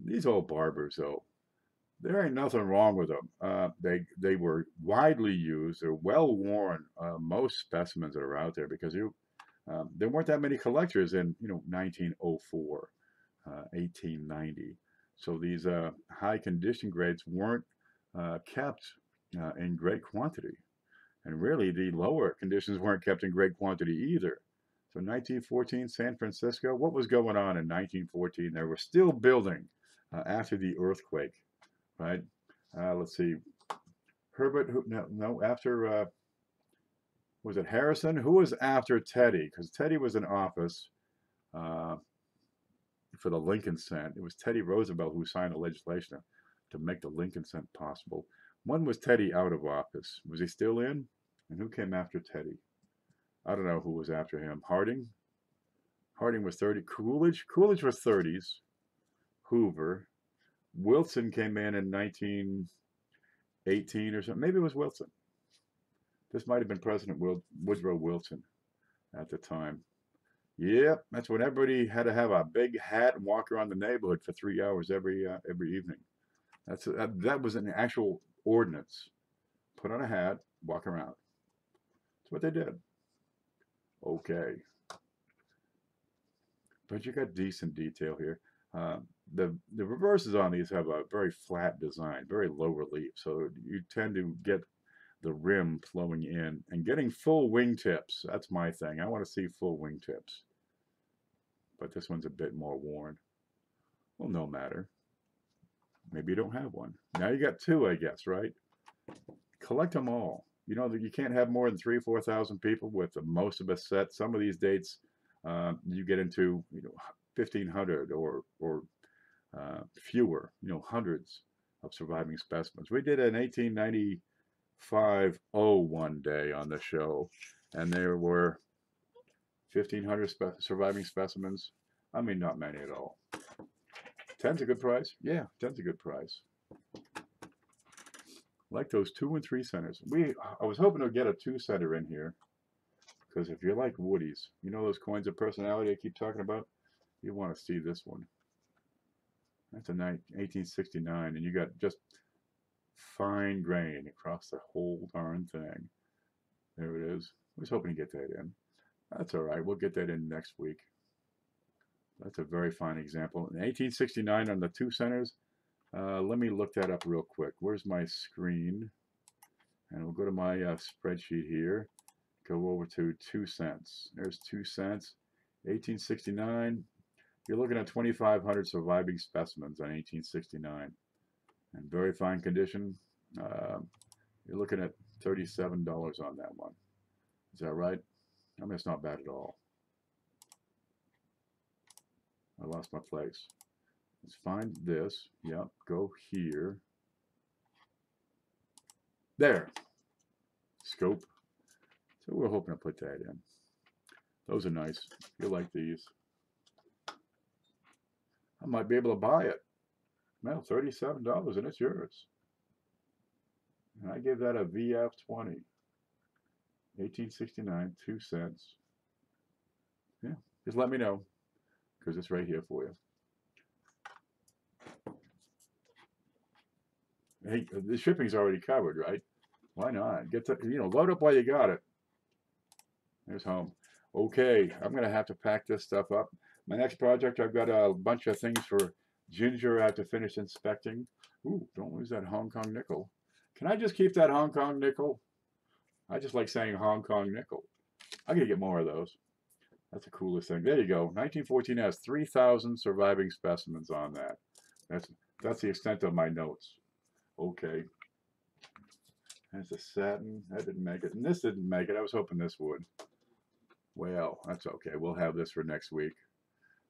These old barbers, though, there ain't nothing wrong with them. They were widely used. They're well worn. Most specimens that are out there, because there weren't that many collectors in 1904, 1890. So these high condition grades weren't kept in great quantity, and really the lower conditions weren't kept in great quantity either. So 1914, San Francisco. What was going on in 1914? They were still building after the earthquake, right? Let's see. Herbert, after, was it Harrison? Who was after Teddy? Because Teddy was in office for the Lincoln Cent. It was Teddy Roosevelt who signed the legislation to make the Lincoln Cent possible. When was Teddy out of office? Was he still in? And who came after Teddy? I don't know who was after him. Harding? Harding was 30. Coolidge? Coolidge was 30s. Hoover. Wilson came in 1918 or something. Maybe it was Wilson. This might have been President Woodrow Wilson at the time. Yep, that's when everybody had to have a big hat and walk around the neighborhood for 3 hours every evening. That was an actual ordinance. Put on a hat, walk around. That's what they did. Okay. But you got decent detail here. The reverses on these have a very flat design, very low relief, so you tend to get the rim flowing in and getting full wingtips. That's my thing. I want to see full wingtips. But this one's a bit more worn. Well, no matter. Maybe you don't have one. Now you got two, I guess, right? Collect them all. You know that you can't have more than 3,000 or 4,000 people with most of a set. Some of these dates, you get into 1,500 or fewer. Hundreds of surviving specimens. We did an 1895 one day on the show, and there were 1,500 surviving specimens. I mean, not many at all. 10's a good price. Yeah, 10's a good price. Like those 2 and 3 centers. I was hoping to get a 2 center in here, because if you like Woodies, those coins of personality I keep talking about, you want to see this one. That's a 1869, and you got just fine grain across the whole darn thing. There it is. I was hoping to get that in. That's all right. We'll get that in next week. That's a very fine example. In 1869 on the 2 centers. Let me look that up real quick. Where's my screen? And we'll go to my spreadsheet here. Go over to 2 cents. There's 2 cents. 1869. You're looking at 2,500 surviving specimens on 1869. In very fine condition. You're looking at $37 on that one. Is that right? I mean, it's not bad at all. I lost my place. Let's find this. Yep, go here. There. Scope. So we're hoping to put that in. Those are nice. You like these. I might be able to buy it. Well, $37 and it's yours. And I gave that a VF20. 1869, 2 cents. Yeah, just let me know, because it's right here for you. Hey, the shipping's already covered, right? Why not? Get to, load up while you got it. There's home. Okay, I'm going to have to pack this stuff up. My next project, I've got a bunch of things for Ginger I have to finish inspecting. Ooh, don't lose that Hong Kong nickel. Can I just keep that Hong Kong nickel? I just like saying Hong Kong nickel. I gotta get more of those. That's the coolest thing. There you go. 1914 has 3,000 surviving specimens on that. That's the extent of my notes. Okay. There's the satin. That didn't make it. And this didn't make it. I was hoping this would. Well, that's okay. We'll have this for next week.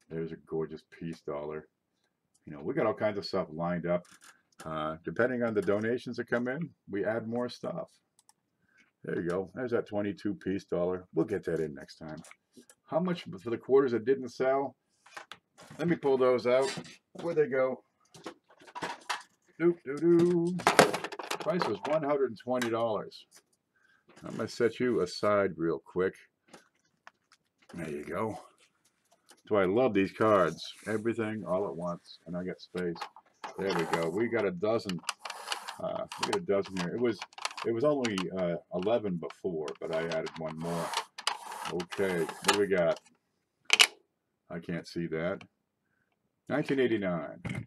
There's a gorgeous peace dollar. We got all kinds of stuff lined up. Depending on the donations that come in, we add more stuff. There you go. There's that 22 piece dollar. We'll get that in next time. How much for the quarters that didn't sell? Let me pull those out. Where'd they go? Price was $120. I'm going to set you aside real quick. There you go. So I love these cards. Everything all at once. And I got space. There we go. We got a dozen. We got a dozen here. It was only 11 before, but I added one more. Okay, what do we got? I can't see that. 1989.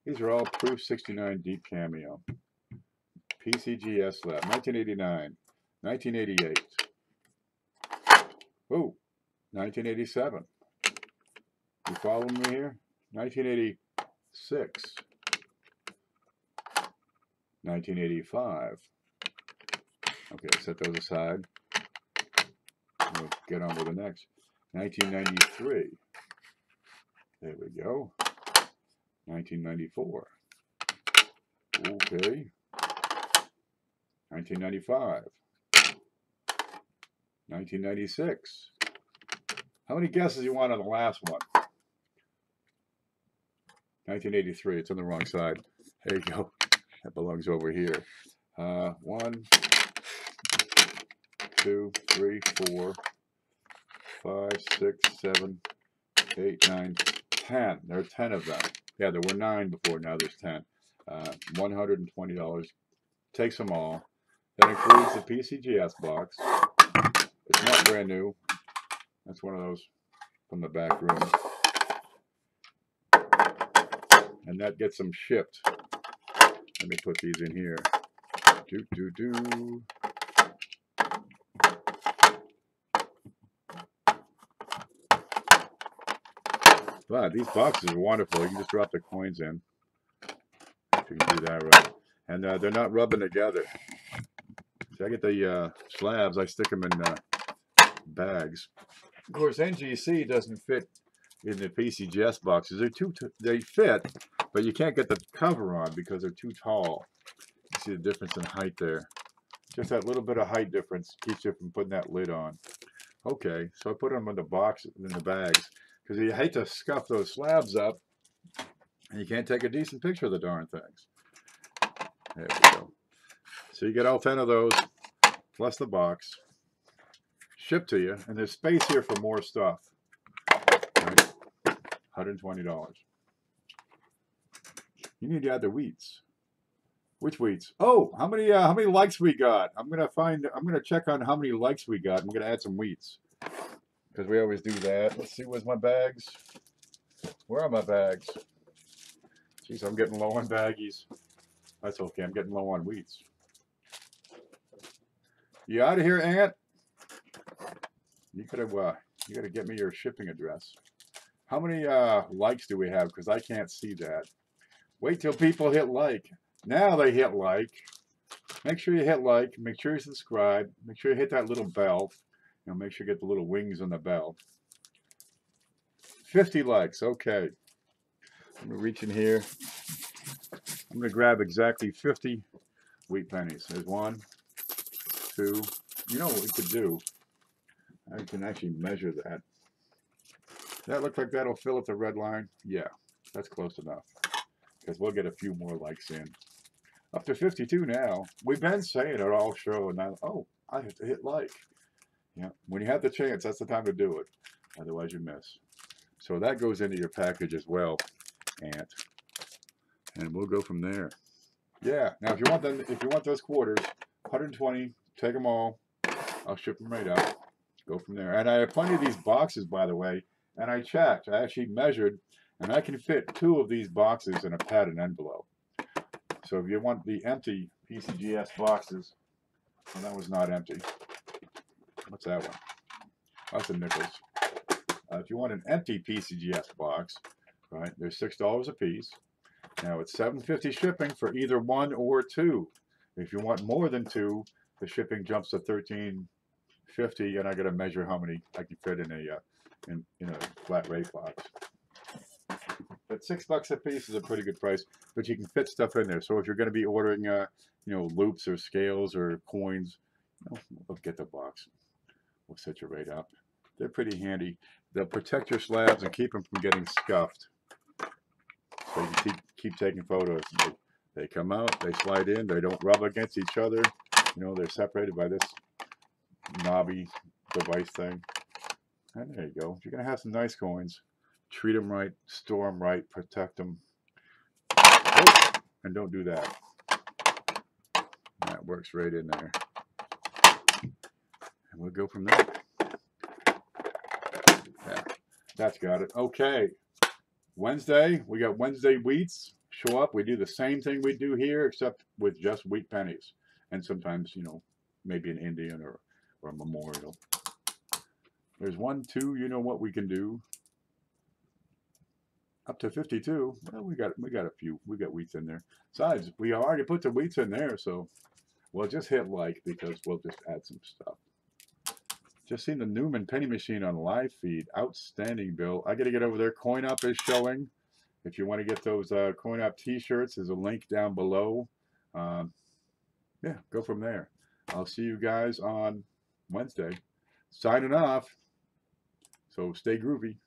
These are all Proof 69 Deep Cameo. PCGS Lab. 1989. 1988. Oh, 1987. You following me here? 1986. 1985. Okay, set those aside. We'll get on with the next. 1993. There we go. 1994. Okay. 1995. 1996. How many guesses you want on the last one? 1983. It's on the wrong side. There you go. That belongs over here. 1, 2, 3, 4, 5, 6, 7, 8, 9, 10. There are 10 of them. Yeah, there were 9 before. Now there's 10. $120. Takes them all. That includes the PCGS box. It's not brand new. That's one of those from the back room. and that gets them shipped. Let me put these in here. Wow, these boxes are wonderful. You can just drop the coins in. If you can do that right. And they're not rubbing together. So I get the slabs, I stick them in bags. Of course, NGC doesn't fit in the PCGS boxes. They fit, but you can't get the cover on because they're too tall. You see the difference in height there. Just that little bit of height difference keeps you from putting that lid on. Okay, so I put them in the box, in the bags, because you hate to scuff those slabs up, and you can't take a decent picture of the darn things. There we go. So you get all 10 of those, plus the box, shipped to you, and there's space here for more stuff. Right? $120. You need to add the wheats. Which wheats? Oh, how many likes we got? I'm gonna check on how many likes we got. I'm gonna add some wheats because we always do that. Let's see, where's my bags? Where are my bags? Jeez, I'm getting low on baggies. That's okay. I'm getting low on wheats. You out of here, Aunt? You gotta get me your shipping address. How many likes do we have? Because I can't see that. Wait till people hit like. Now they hit like. Make sure you hit like. Make sure you subscribe. Make sure you hit that little bell. You know, make sure you get the little wings on the bell. 50 likes. Okay. I'm gonna reach in here. I'm gonna grab exactly 50 wheat pennies. There's 1, 2. You know what we could do? I can actually measure that. That looks like that'll fill up the red line. Yeah, that's close enough. Because we'll get a few more likes in. Up to 52 now. We've been saying it all show, and now, oh, I have to hit like. Yeah, when you have the chance, that's the time to do it. Otherwise, you miss. So that goes into your package as well, Aunt. And we'll go from there. Yeah. Now, if you want those quarters, 120. Take them all. I'll ship them right out. Go from there. And I have plenty of these boxes, by the way. And I checked. I actually measured. And I can fit 2 of these boxes in a padded envelope. So if you want the empty PCGS boxes, well, that was not empty. What's that one? That's a nickels. If you want an empty PCGS box, right, there's $6 a piece. Now it's $7.50 shipping for either 1 or 2. If you want more than 2, the shipping jumps to $13.50, and I got to measure how many I can fit in a flat rate box. But $6 a piece is a pretty good price, but you can fit stuff in there. So if you're going to be ordering, loops or scales or coins, we'll get the box. We'll set you right up. They're pretty handy. They'll protect your slabs and keep them from getting scuffed. So you can keep taking photos. They come out, they slide in, they don't rub against each other. They're separated by this knobby device thing. And there you go. You're going to have some nice coins. Treat them right, store them right, protect them. Oh, and don't do that. That works right in there. And we'll go from there. Yeah, that's got it. Okay. Wednesday, we got Wednesday wheats. Show up. We do the same thing we do here, except with just wheat pennies. And sometimes, maybe an Indian or a memorial. There's 1, 2, you know what we can do. Up to 52. Well, we got a few. We got wheats in there. Besides, we already put the wheats in there, so we'll just hit like because we'll just add some stuff. Just seen the Newman penny machine on live feed. Outstanding, Bill. I got to get over there. Coin Up is showing. If you want to get those Coin Up T-shirts, there's a link down below. Yeah, go from there. I'll see you guys on Wednesday. Signing off. So stay groovy.